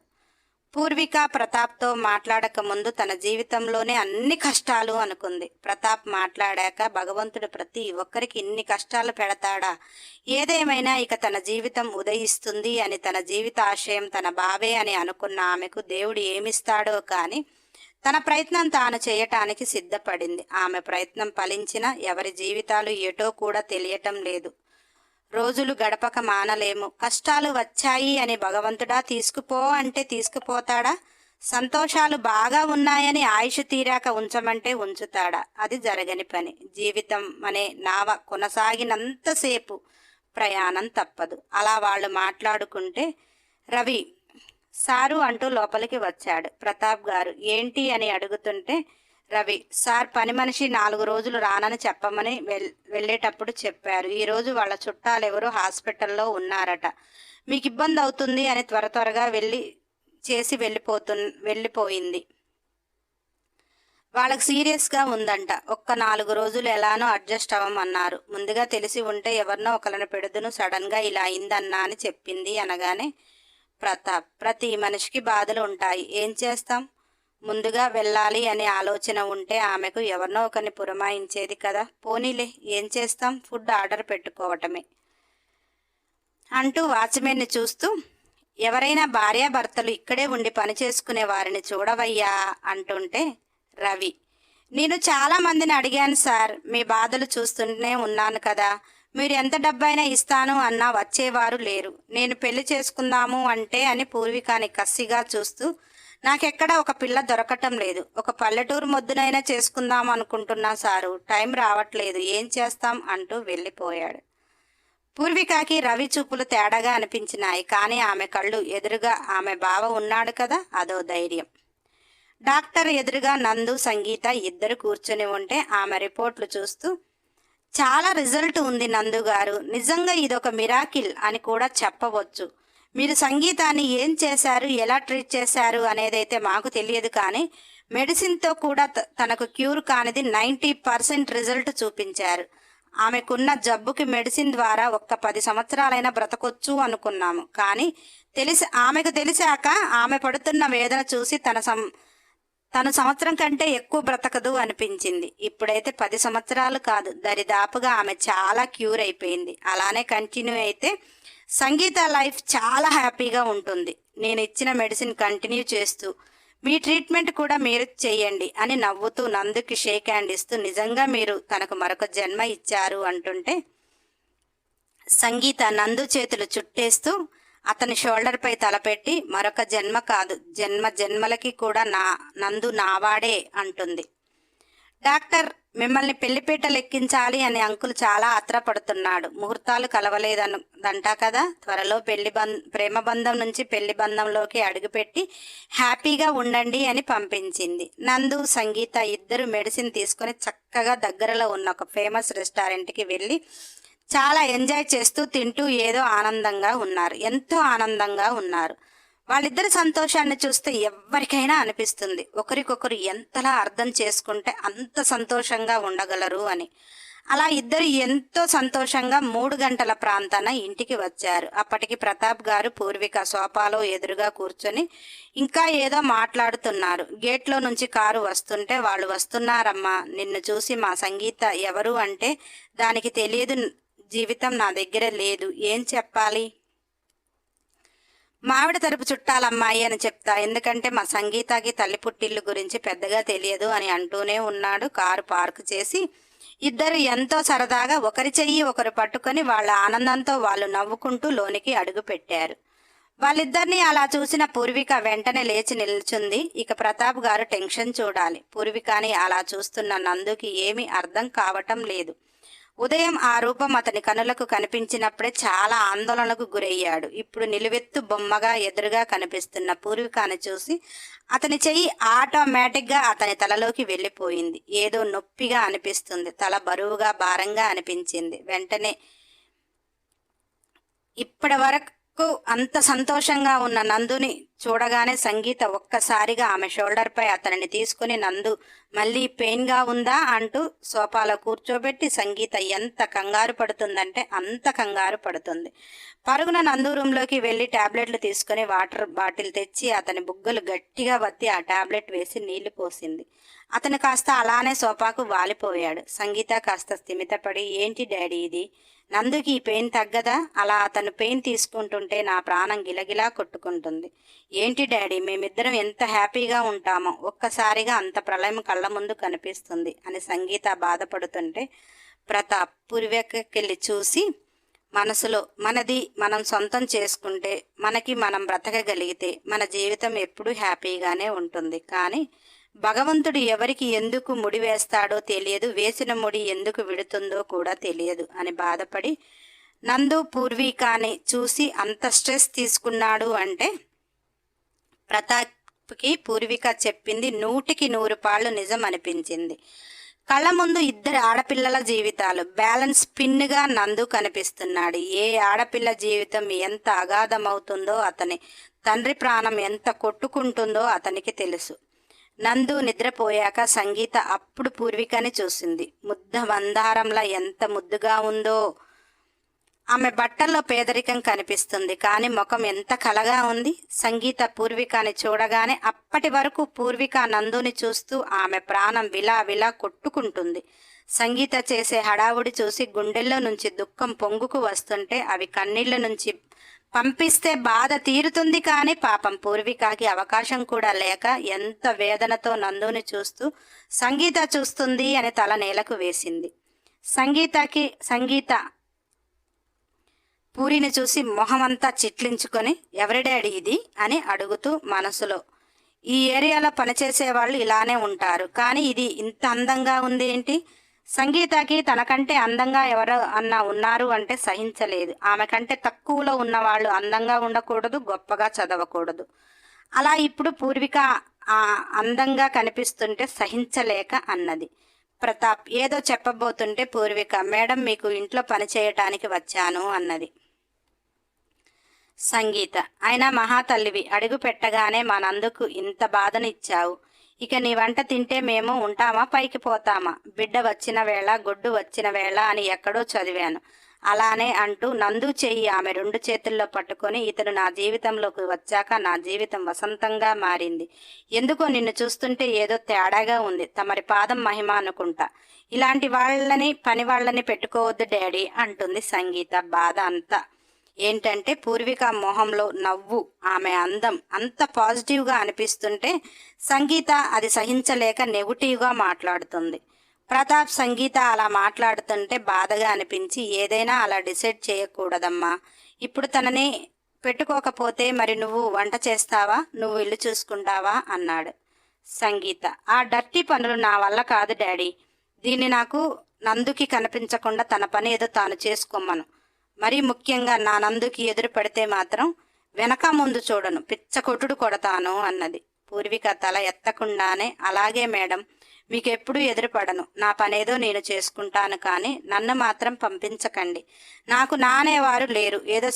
పూర్విక ప్రతాప్తో మాట్లాడక ముందు తన జీవితంలోనే అన్ని కష్టాలు అనుకుంది. ప్రతాప్ మాట్లాడాక భగవంతుడు ప్రతి ఒక్కరికి ఇన్ని కష్టాలు పెడతాడా, ఏదేమైనా ఇక తన జీవితం ఉదయిస్తుంది అని తన జీవితాశయం తన బావే అని అనుకున్న ఆమెకు దేవుడు ఏమిస్తాడో కానీ తన ప్రయత్నం తాను చేయటానికి సిద్ధపడింది. ఆమె ప్రయత్నం ఫలించినా ఎవరి జీవితాలు ఏటో కూడా తెలియటం లేదు. రోజులు గడపక మానలేము. కష్టాలు వచ్చాయి అని భగవంతుడా తీసుకుపో అంటే తీసుకుపోతాడా? సంతోషాలు బాగా ఉన్నాయని ఆయుష్ తీరాక ఉంచమంటే ఉంచుతాడా? అది జరగని పని. జీవితం అనే నావ కొనసాగినంతసేపు ప్రయాణం తప్పదు. అలా వాళ్ళు మాట్లాడుకుంటే రవి సారు అంటూ లోపలికి వచ్చాడు. ప్రతాప్ గారు ఏంటి అని అడుగుతుంటే, రవి సార్ పని మనిషి 4 రోజులు రానని చెప్పమని వెళ్ళేటప్పుడు చెప్పారు. ఈరోజు వాళ్ళ చుట్టాలెవరో హాస్పిటల్లో ఉన్నారట, మీకు ఇబ్బంది అవుతుంది అని త్వరగా వెళ్ళిపోయింది. వాళ్ళకి సీరియస్గా ఉందంట. ఒక్క 4 రోజులు ఎలానో అడ్జస్ట్ అవ్వమన్నారు. ముందుగా తెలిసి ఉంటే ఎవరినో ఒకరిని పెడుదును, సడన్గా ఇలా అయిందన్నా అని చెప్పింది అనగానే, ప్రతాప్ ప్రతి మనిషికి బాధలు ఉంటాయి, ఏం చేస్తాం, ముందుగా వెళ్ళాలి అనే ఆలోచన ఉంటే ఆమెకు ఎవరినో ఒకరిని పురమాయించేది కదా, పోనీలే ఏం చేస్తాం, ఫుడ్ ఆర్డర్ పెట్టుకోవటమే అంటూ వాచ్మెన్ని చూస్తూ, ఎవరైనా భార్యాభర్తలు ఇక్కడే ఉండి పని చేసుకునే వారిని చూడవయ్యా అంటుంటే, రవి నేను చాలా మందిని అడిగాను సార్, మీ బాధలు చూస్తూనే ఉన్నాను కదా, మీరు ఎంత డబ్బైనా ఇస్తాను అన్నా వచ్చేవారు లేరు. నేను పెళ్లి చేసుకుందాము అంటే అని పూర్వికాని కసిగా చూస్తూ, నాకెక్కడ ఒక పిల్ల దొరకటం లేదు, ఒక పల్లెటూరు మొద్దునైనా చేసుకుందాం అనుకుంటున్నా సారు, టైం రావట్లేదు, ఏం చేస్తాం అంటూ వెళ్ళిపోయాడు. పూర్వికకి రవి చూపులు తేడాగా అనిపించినాయి, కానీ ఆమె కళ్ళు ఎదురుగా ఆమె బావ ఉన్నాడు కదా, అదో ధైర్యం. డాక్టర్ ఎదురుగా నందు సంగీత ఇద్దరు కూర్చొని ఉంటే ఆమె రిపోర్ట్లు చూస్తూ, చాలా రిజల్ట్ ఉంది నందు గారు, నిజంగా ఇదొక మిరాకిల్ అని కూడా చెప్పవచ్చు. మీరు సంగీతాన్ని ఏం చేశారు, ఎలా ట్రీట్ చేశారు అనేదైతే మాకు తెలియదు, కానీ మెడిసిన్తో కూడా తనకు క్యూర్ కానిది 90% రిజల్ట్ చూపించారు. ఆమెకున్న జబ్బుకి మెడిసిన్ ద్వారా ఒక్క 10 సంవత్సరాలైనా బ్రతకొచ్చు అనుకున్నాము, కానీ ఆమెకు తెలిసాక ఆమె పడుతున్న వేదన చూసి తను సంవత్సరం కంటే ఎక్కువ బ్రతకదు అనిపించింది. ఇప్పుడైతే 10 సంవత్సరాలు కాదు, దరిదాపుగా ఆమె చాలా క్యూర్ అయిపోయింది. అలానే కంటిన్యూ అయితే సంగీత లైఫ్ చాలా హ్యాపీగా ఉంటుంది. నేను ఇచ్చిన మెడిసిన్ కంటిన్యూ చేస్తూ మీ ట్రీట్మెంట్ కూడా మీరు చెయ్యండి అని నవ్వుతూ నందుకి షేక్ హ్యాండ్ ఇస్తూ, నిజంగా మీరు తనకు మరొక జన్మ ఇచ్చారు అంటుంటే సంగీత నందు చేతులు చుట్టేస్తూ అతని షోల్డర్పై తలపెట్టి, మరొక జన్మ కాదు, జన్మలకి కూడా నందు నావాడే అంటుంది. డాక్టర్ మిమ్మల్ని పెళ్లిపీటలు ఎక్కించాలి అని అంకుల్ చాలా ఆత్రపడుతున్నాడు, ముహూర్తాలు కలవలేదంటా కదా, త్వరలో ప్రేమ బంధం నుంచి పెళ్లి బంధంలోకి అడుగుపెట్టి హ్యాపీగా ఉండండి అని పంపించింది. నందు సంగీత ఇద్దరు మెడిసిన్ తీసుకుని చక్కగా దగ్గరలో ఉన్న ఒక ఫేమస్ రెస్టారెంట్కి వెళ్ళి చాలా ఎంజాయ్ చేస్తూ తింటూ ఎంతో ఆనందంగా ఉన్నారు. వాళ్ళిద్దరి సంతోషాన్ని చూస్తే ఎవరికైనా అనిపిస్తుంది ఒకరికొకరు ఎంతలా అర్థం చేసుకుంటే అంత సంతోషంగా ఉండగలరు అని. అలా ఇద్దరు ఎంతో సంతోషంగా 3 గంటల ప్రాంతాన ఇంటికి వచ్చారు. అప్పటికి ప్రతాప్ గారు పూర్విక సోఫాలో ఎదురుగా కూర్చొని ఇంకా ఏదో మాట్లాడుతున్నారు. గేట్లో నుంచి కారు వస్తుంటే, వాళ్ళు వస్తున్నారమ్మా, నిన్ను చూసి మా సంగీత ఎవరు అంటే దానికి తెలియదు, జీవితం నా దగ్గర లేదు, ఏం చెప్పాలి, మావిడ తరపు చుట్టాలమ్మాయి అని చెప్తా, ఎందుకంటే మా సంగీతకి తల్లి పుట్టిల్లు గురించి పెద్దగా తెలియదు అని అంటూనే ఉన్నాడు. కారు పార్క్ చేసి ఇద్దరు ఎంతో సరదాగా ఒకరి చెయ్యి ఒకరు పట్టుకొని వాళ్ళ ఆనందంతో వాళ్ళు నవ్వుకుంటూ లోనికి అడుగు పెట్టారు. వాళ్ళిద్దరినీ అలా చూసిన పూర్విక వెంటనే లేచి నిల్చుంది. ఇక ప్రతాప్ గారు టెన్షన్ చూడాలి. పూర్వికని అలా చూస్తున్న నందుకి ఏమీ అర్థం కావటం లేదు. ఉదయం ఆ రూపం అతని కనులకు కనిపించినప్పుడే చాలా ఆందోళనకు గురయ్యాడు. ఇప్పుడు నిలువెత్తు బొమ్మగా ఎదురుగా కనిపిస్తున్న పూర్వికను చూసి అతని చెయ్యి ఆటోమేటిక్గా అతని తలలోకి వెళ్ళిపోయింది. ఏదో నొప్పిగా అనిపిస్తుంది, తల బరువుగా భారంగా అనిపించింది. వెంటనే ఇప్పటి వరకు అంత సంతోషంగా ఉన్న నందుని చూడగానే సంగీత ఒక్కసారిగా ఆమె షోల్డర్పై అతనిని తీసుకుని, నందు మళ్ళీ పెయిన్గా ఉందా అంటూ సోఫాలో కూర్చోబెట్టి, సంగీత ఎంత కంగారు పడుతుందంటే అంత కంగారు పడుతుంది. పరుగున నందు రూంలోకి వెళ్ళి టాబ్లెట్లు తీసుకుని వాటర్ బాటిల్ తెచ్చి అతని బుగ్గలు గట్టిగా వత్తి ఆ టాబ్లెట్ వేసి నీళ్లు పోసింది. అతను కాస్త అలానే సోఫాకు వాలిపోయాడు. సంగీత కాస్త స్థిమితపడి, ఏంటి డాడీ ఇది, నందుకి ఈ పెయిన్ తగ్గదా, అలా అతను పెయిన్ తీసుకుంటుంటే నా ప్రాణం గిలగిలా కొట్టుకుంటుంది, ఏంటి డాడీ మేమిద్దరం ఎంత హ్యాపీగా ఉంటామో ఒక్కసారిగా అంత ప్రళయం కళ్ళ ముందు కనిపిస్తుంది అని సంగీత బాధపడుతుంటే ప్రతాప్ పూర్వికకెళ్ళి చూసి, మనసులో మనది మనం సొంతం చేసుకుంటే, మనకి మనం బ్రతకగలిగితే మన జీవితం ఎప్పుడూ హ్యాపీగానే ఉంటుంది, కానీ భగవంతుడు ఎవరికి ఎందుకు ముడి వేస్తాడో తెలియదు, వేసిన ముడి ఎందుకు విడుతుందో కూడా తెలియదు అని బాధపడి నందు పూర్వికని చూసి అంత స్ట్రెస్ తీసుకున్నాడు అంటే ప్రతాప్కి పూర్విక చెప్పింది 100% నిజం అనిపించింది. కళ్ళ ముందు ఇద్దరు ఆడపిల్లల జీవితాలు బ్యాలెన్స్ పిన్నుగా నందు కనిపిస్తున్నాడు. ఏ ఆడపిల్ల జీవితం ఎంత అగాధమవుతుందో, అతని తండ్రి ప్రాణం ఎంత కొట్టుకుంటుందో అతనికి తెలుసు. నందు నిద్రపోయాక సంగీత అప్పుడు పూర్వికని చూసింది. ముద్ద మందారంలా ఎంత ముద్దుగా ఉందో. ఆమె బట్టల్లో పేదరికం కనిపిస్తుంది, కానీ ముఖం ఎంత కలగా ఉంది. సంగీత పూర్వికని చూడగానే అప్పటి వరకు పూర్విక నందుని చూస్తూ ఆమె ప్రాణం విలా విలా కొట్టుకుంటుంది. సంగీత చేసే హడావుడి చూసి గుండెల్లో నుంచి దుఃఖం పొంగుకు వస్తుంటే అవి కన్నీళ్ల నుంచి పంపిస్తే బాధ తీరుతుంది, కానీ పాపం పూర్వికకి అవకాశం కూడా లేక ఎంత వేదనతో నందుని చూస్తూ సంగీత చూస్తుంది అని తల నేలకు వేసింది. సంగీత పూరిని చూసి మొహమంతా చిట్లించుకొని, ఎవరి డాడీ ఇది అని అడుగుతూ మనసులో, ఈ ఏరియాలో పనిచేసే వాళ్ళు ఇలానే ఉంటారు, కానీ ఇది ఇంత అందంగా ఉంది ఏంటి, సంగీతకి తనకంటే అందంగా ఎవరు అన్నా ఉన్నారు అంటే సహించలేదు. ఆమె కంటే తక్కువలో ఉన్నవాళ్ళు అందంగా ఉండకూడదు, గొప్పగా చదవకూడదు. అలా ఇప్పుడు పూర్విక అందంగా కనిపిస్తుంటే సహించలేక అన్నది. ప్రతాప్ ఏదో చెప్పబోతుంటే పూర్విక, మేడం మీకు ఇంట్లో పని చేయటానికి వచ్చాను అన్నది. సంగీత, అయినా మహాతల్లివి, అడుగు పెట్టగానే మా నందుకు ఇంత బాధనిచ్చావు, ఇక నీ వంట తింటే మేము ఉంటామా, పైకి పోతామా, బిడ్డ వచ్చిన వేళ గొడ్డు వచ్చిన వేళ అని ఎక్కడో చదివాను, అలానే అంటూ నందు చెయ్యి ఆమె 2 చేతుల్లో పట్టుకొని, ఇతను నా జీవితంలోకి వచ్చాక నా జీవితం వసంతంగా మారింది, ఎందుకో నిన్ను చూస్తుంటే ఏదో తేడాగా ఉంది, తమరి పాదం మహిమ అనుకుంటా, ఇలాంటి వాళ్ళని పని వాళ్ళని పెట్టుకోవద్దు డాడీ అంటుంది సంగీత బాధ అంతా. ఏంటంటే పూర్విక మొహంలో నవ్వు, ఆమె అందం అంత పాజిటివ్గా అనిపిస్తుంటే సంగీత అది సహించలేక నెగిటివ్గా మాట్లాడుతుంది. ప్రతాప్ సంగీత అలా మాట్లాడుతుంటే బాధగా అనిపించి, ఏదైనా అలా డిసైడ్ చేయకూడదమ్మా, ఇప్పుడు తనని పెట్టుకోకపోతే మరి నువ్వు వంట చేస్తావా, నువ్వు ఇల్లు చూసుకుంటావా అన్నాడు. సంగీత, ఆ డర్టీ పనులు నా వల్ల కాదు డాడీ, దీన్ని నాకు నందుకి కనిపించకుండా తన పని ఏదో తాను చేసుకోమను, మరీ ముఖ్యంగా నా నందుకి ఎదురు పడితే మాత్రం వెనక ముందు చూడను, పిచ్చ కొట్టుడు కొడతాను అన్నది. పూర్విక తల ఎత్తకుండానే, అలాగే మేడం, మీకెప్పుడు ఎదురుపడను, నా పనేదో నేను చేసుకుంటాను, కానీ నన్ను మాత్రం పంపించకండి, నాకు నానేవారు లేరు, ఏదో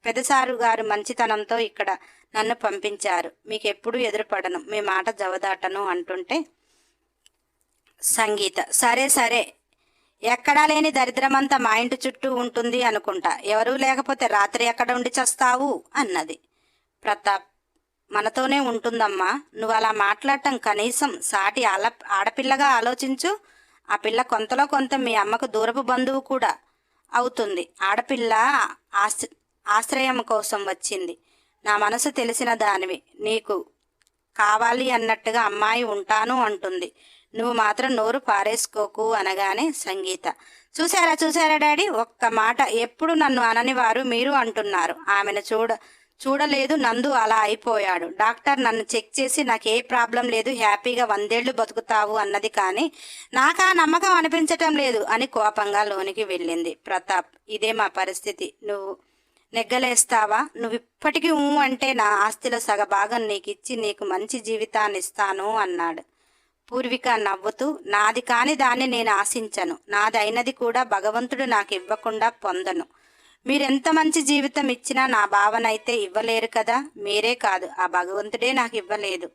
పెద్దసారు గారు మంచితనంతో ఇక్కడ నన్ను పంపించారు, మీకెప్పుడు ఎదురుపడను, మీ మాట జవదాటను అంటుంటే సంగీత, సరే సరే, ఎక్కడా లేని దరిద్రమంతా మా ఇంటి చుట్టూ ఉంటుంది అనుకుంటా. ఎవరూ లేకపోతే రాత్రి ఎక్కడ ఉండి చస్తావు అన్నది. ప్రతాప్, మనతోనే ఉంటుందమ్మా. నువ్వు అలా మాట్లాడటం కనీసం సాటి ఆడపిల్లగా ఆలోచించు. ఆ పిల్ల కొంతలో కొంత మీ అమ్మకు దూరపు బంధువు కూడా అవుతుంది. ఆడపిల్ల ఆశ్రయం కోసం వచ్చింది. నా మనసు తెలిసిన దానివి. నీకు కావాలి అన్నట్టుగా అమ్మాయి ఉంటాను అంటుంది. నువ్వు మాత్రం నోరు పారేసుకోకు అనగానే సంగీత, చూసారా డాడీ, ఒక్క మాట ఎప్పుడు నన్ను అనని వారు మీరు అంటున్నారు. ఆమెను చూడలేదు. నందు అలా అయిపోయాడు. డాక్టర్ నన్ను చెక్ చేసి నాకే ప్రాబ్లం లేదు, హ్యాపీగా 100 ఏళ్ళు బతుకుతావు అన్నది. కానీ నాకు ఆ నమ్మకం అనిపించటం లేదు అని కోపంగా లోనికి వెళ్ళింది. ప్రతాప్, ఇదే మా పరిస్థితి. నువ్వు నెగ్గలేస్తావా? నువ్వు ఇప్పటికీ అంటే నా ఆస్తిలో సగభాగం నీకిచ్చి నీకు మంచి జీవితాన్ని ఇస్తాను అన్నాడు. పూర్విక నవ్వుతూ, నాది కాని దాన్ని నేను ఆశించను. నాదైనది కూడా భగవంతుడు నాకు ఇవ్వకుండా పొందను. మీరెంత మంచి జీవితం ఇచ్చినా నా భావనైతే ఇవ్వలేరు కదా. మీరే కాదు, ఆ భగవంతుడే నాకు ఇవ్వలేదు.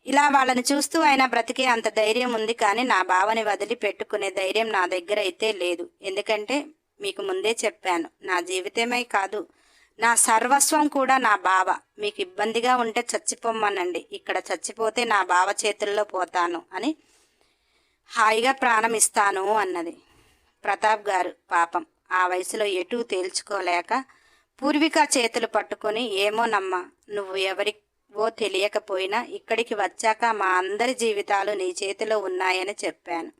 ఇలా వాళ్ళని చూస్తూ అయినా బ్రతికే అంత ధైర్యం ఉంది, కానీ నా భావని వదిలి పెట్టుకునే ధైర్యం నా దగ్గర అయితే లేదు. ఎందుకంటే మీకు ముందే చెప్పాను, నా జీవితమే కాదు, నా సర్వస్వం కూడా నా బావ. మీకు ఇబ్బందిగా ఉంటే చచ్చిపోమ్మనండి. ఇక్కడ చచ్చిపోతే నా బావ చేతుల్లో పోతాను అని హాయిగా ప్రాణం ఇస్తాను అన్నది. ప్రతాప్ గారు పాపం ఆ వయసులో ఎటూ తేల్చుకోలేక పూర్విక చేతులు పట్టుకొని, ఏమోనమ్మా, నువ్వు ఎవరివో తెలియకపోయినా ఇక్కడికి వచ్చాక మా అందరి జీవితాలు నీ చేతిలో ఉన్నాయని చెప్పాను.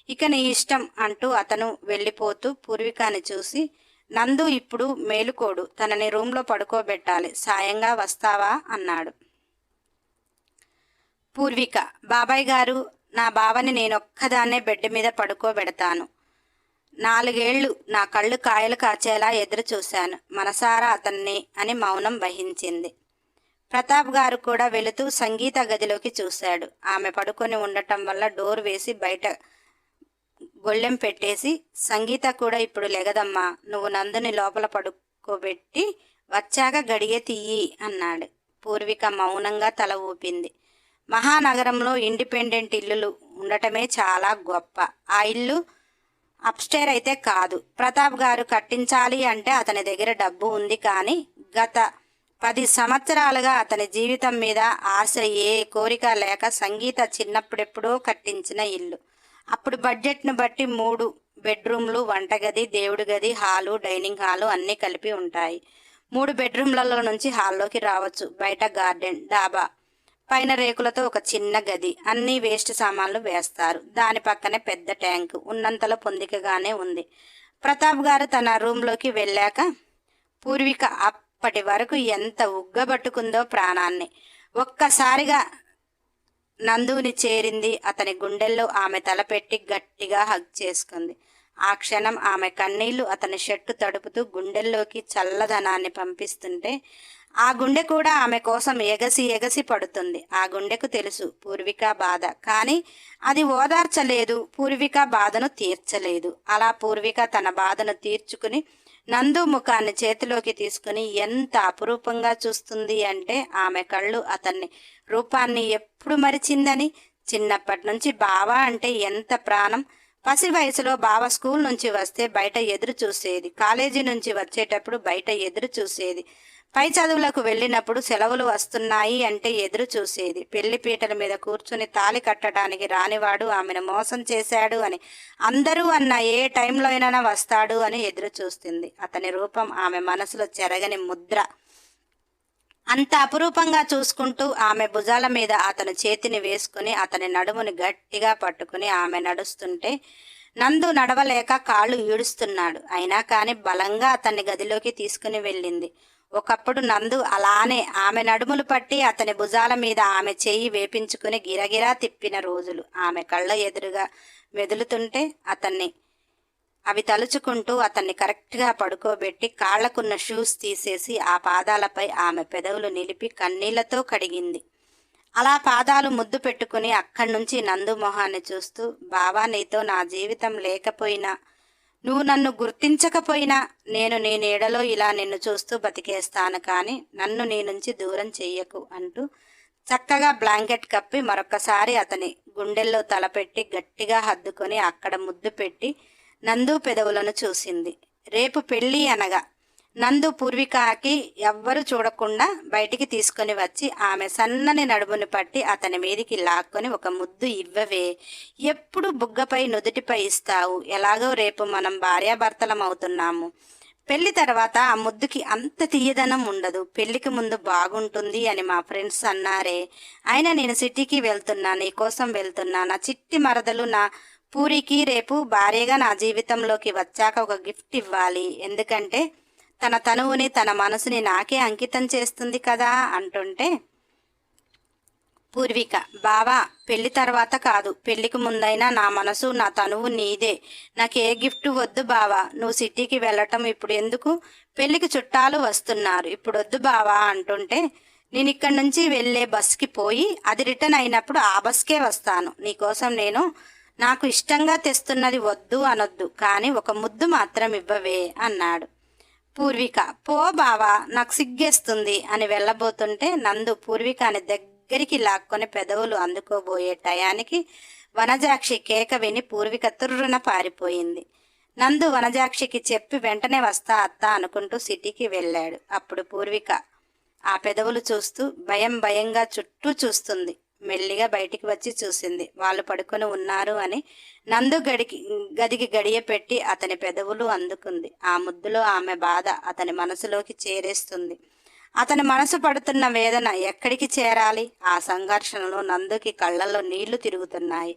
ఇక నీ ఇష్టం అంటూ అతను వెళ్ళిపోతూ పూర్వికాని చూసి, నందు ఇప్పుడు మేలుకోడు, తనని రూంలో పడుకోబెట్టాలి, సాయంగా వస్తావా అన్నాడు. పూర్విక, బాబాయ్ గారు, నా బావని నేనొక్కదాన్నే బెడ్ మీద పడుకోబెడతాను. 4 ఏళ్ళు నా కళ్ళు కాయలు కాచేలా ఎదురు చూశాను మనసారా అతన్ని అని మౌనం వహించింది. ప్రతాప్ గారు కూడా వెళుతూ సంగీత గదిలోకి చూశాడు. ఆమె పడుకొని ఉండటం వల్ల డోర్ వేసి బయట గొళ్ళెం పెట్టేసి, సంగీత కూడా ఇప్పుడు లెగదమ్మా, నువ్వు నందుని లోపల పడుకోబెట్టి వచ్చాక గడియ తీయి అన్నాడు. పూర్విక మౌనంగా తల ఊపింది. మహానగరంలో ఇండిపెండెంట్ ఇల్లులు ఉండటమే చాలా గొప్ప. ఆ ఇల్లు అప్స్టేర్ అయితే కాదు. ప్రతాప్ గారు కట్టించాలి అంటే అతని దగ్గర డబ్బు ఉంది, కానీ గత 10 సంవత్సరాలుగా అతని జీవితం మీద ఆశ ఏ కోరిక లేక సంగీత చిన్నప్పుడెప్పుడో కట్టించిన ఇల్లు. అప్పుడు బడ్జెట్ను బట్టి 3 బెడ్రూమ్లు, వంటగది, దేవుడి గది, హాలు, డైనింగ్ హాలు అన్నీ కలిపి ఉంటాయి. 3 బెడ్రూమ్లలో నుంచి హాల్లోకి రావచ్చు. బయట గార్డెన్, డాబా, పైన రేకులతో ఒక చిన్న గది, అన్నీ వేస్ట్ సామాన్లు వేస్తారు. దాని పక్కనే పెద్ద ట్యాంకు. ఉన్నంతలో పొందికగానే ఉంది. ప్రతాప్ గారు తన రూంలోకి వెళ్ళాక పూర్విక అప్పటి వరకు ఎంత ఉగ్గబట్టుకుందో ప్రాణాన్ని. ఒక్కసారిగా నందుని చేరింది. అతని గుండెల్లో ఆమె తలపెట్టి గట్టిగా హగ్ చేసుకుంది. ఆ క్షణం ఆమె కన్నీళ్లు అతని షర్టు తడుపుతూ గుండెల్లోకి చల్లదనాన్ని పంపిస్తుంటే ఆ గుండె కూడా ఆమె కోసం ఎగసి పడుతుంది. ఆ గుండెకు తెలుసు పూర్విక బాధ, కానీ అది ఓదార్చలేదు, పూర్విక బాధను తీర్చలేదు. అలా పూర్విక తన బాధను తీర్చుకుని నందు ముఖాన్ని చేతిలోకి తీసుకుని ఎంత అపురూపంగా చూస్తుంది అంటే ఆమె కళ్ళు అతన్ని రూపాన్ని ఎప్పుడు మరిచిందని. చిన్నప్పటి నుంచి బావ అంటే ఎంత ప్రాణం. పసి వయసులో బావ స్కూల్ నుంచి వస్తే బయట ఎదురు చూసేది, కాలేజీ నుంచి వచ్చేటప్పుడు బయట ఎదురు చూసేది, పై చదువులకు వెళ్ళినప్పుడు సెలవులు వస్తున్నాయి అంటే ఎదురు చూసేది. పెళ్లిపీటల మీద కూర్చుని తాళి కట్టడానికి రానివాడు ఆమెను మోసం చేశాడు అని అందరూ అన్న ఏ టైంలో అయినా వస్తాడు అని ఎదురు చూస్తుంది. అతని రూపం ఆమె మనసులో చెరగని ముద్ర. అంత అపురూపంగా చూసుకుంటూ ఆమె భుజాల మీద అతను చేతిని వేసుకుని అతని నడుముని గట్టిగా పట్టుకుని ఆమె నడుస్తుంటే నందు నడవలేక కాళ్ళు ఈడుస్తున్నాడు. అయినా కానీ బలంగా అతన్ని గదిలోకి తీసుకుని వెళ్ళింది. ఒకప్పుడు నందు అలానే ఆమె నడుములు పట్టి అతని భుజాల మీద ఆమె చెయ్యి వేపించుకుని గిరగిరా తిప్పిన రోజులు ఆమె కళ్ళ ఎదురుగా మెదులుతుంటే అవి తలుచుకుంటూ అతన్ని కరెక్ట్గా పడుకోబెట్టి కాళ్లకున్న షూస్ తీసేసి ఆ పాదాలపై ఆమె పెదవులు నిలిపి కన్నీళ్లతో కడిగింది. అలా పాదాలు ముద్దు పెట్టుకుని అక్కడి నుంచి నందు మొహాన్ని చూస్తూ, బావా, నీతో నా జీవితం లేకపోయినా, నువ్వు నన్ను గుర్తించకపోయినా నేను నీ నీడలో ఇలా నిన్ను చూస్తూ బతికేస్తాను, కానీ నన్ను నీ నుంచి దూరం చెయ్యకు అంటూ చక్కగా బ్లాంకెట్ కప్పి మరొకసారి అతని గుండెల్లో తలపెట్టి గట్టిగా హత్తుకొని అక్కడ ముద్దు పెట్టి నందు పెదవులను చూసింది. రేపు పెళ్ళి అనగా నందు పూర్వికకి ఎవ్వరూ చూడకుండా బయటికి తీసుకొని వచ్చి ఆమె సన్నని నడుముని పట్టి అతని మీదికి లాక్కొని ఒక ముద్దు ఇవ్వవే, ఎప్పుడు బుగ్గపై నుదుటిపై ఇస్తావు, ఎలాగో రేపు మనం భార్యాభర్తలం అవుతున్నాము. పెళ్లి తర్వాత ఆ ముద్దుకి అంత తీయదనం ఉండదు, పెళ్లికి ముందు బాగుంటుంది అని మా ఫ్రెండ్స్ అన్నారే. అయినా నేను సిటీకి వెళ్తున్నా, నీకోసం వెళ్తున్నా. నా చిట్టి మరదలు నా పూరికి రేపు భార్యగా నా జీవితంలోకి వచ్చాక ఒక గిఫ్ట్ ఇవ్వాలి. ఎందుకంటే తన తనువుని తన మనసుని నాకే అంకితం చేస్తుంది కదా అంటుంటే పూర్విక, బావా పెళ్లి తర్వాత కాదు, పెళ్లికి ముందైనా నా మనసు నా తనువు నీదే. నాకు ఏ గిఫ్ట్ వద్దు బావా. నువ్వు సిటీకి వెళ్ళటం ఇప్పుడు ఎందుకు? పెళ్లికి చుట్టాలు వస్తున్నారు, ఇప్పుడు వద్దు బావా అంటుంటే నేను ఇక్కడి నుంచి వెళ్ళే బస్కి పోయి అది రిటర్న్ అయినప్పుడు ఆ బస్కే వస్తాను. నీకోసం నేను నాకు ఇష్టంగా తెస్తున్నది వద్దు అనొద్దు, కానీ ఒక ముద్దు మాత్రం ఇవ్వవే అన్నాడు. పూర్విక, పో బావా నాకు సిగ్గేస్తుంది అని వెళ్ళబోతుంటే నందు పూర్వికని దగ్గరికి లాక్కొని పెదవులు అందుకోబోయే టయానికి వనజాక్షి కేక విని పూర్విక తుర్రున పారిపోయింది. నందు వనజాక్షికి చెప్పి వెంటనే వస్తా అత్త అనుకుంటూ సిటీకి వెళ్ళాడు. అప్పుడు పూర్విక ఆ పెదవులు చూస్తూ భయం భయంగా చుట్టూ చూస్తుంది. మెల్లిగా బయటికి వచ్చి చూసింది. వాళ్ళు పడుకొని ఉన్నారు అని నందు గదికి గడియ పెట్టి అతని పెదవులు అందుకుంది. ఆ ముద్దులో ఆమె బాధ అతని మనసులోకి చేరేస్తుంది. అతని మనసు పడుతున్న వేదన ఎక్కడికి చేరాలి? ఆ సంఘర్షణలో నందుకి కళ్ళల్లో నీళ్లు తిరుగుతున్నాయి.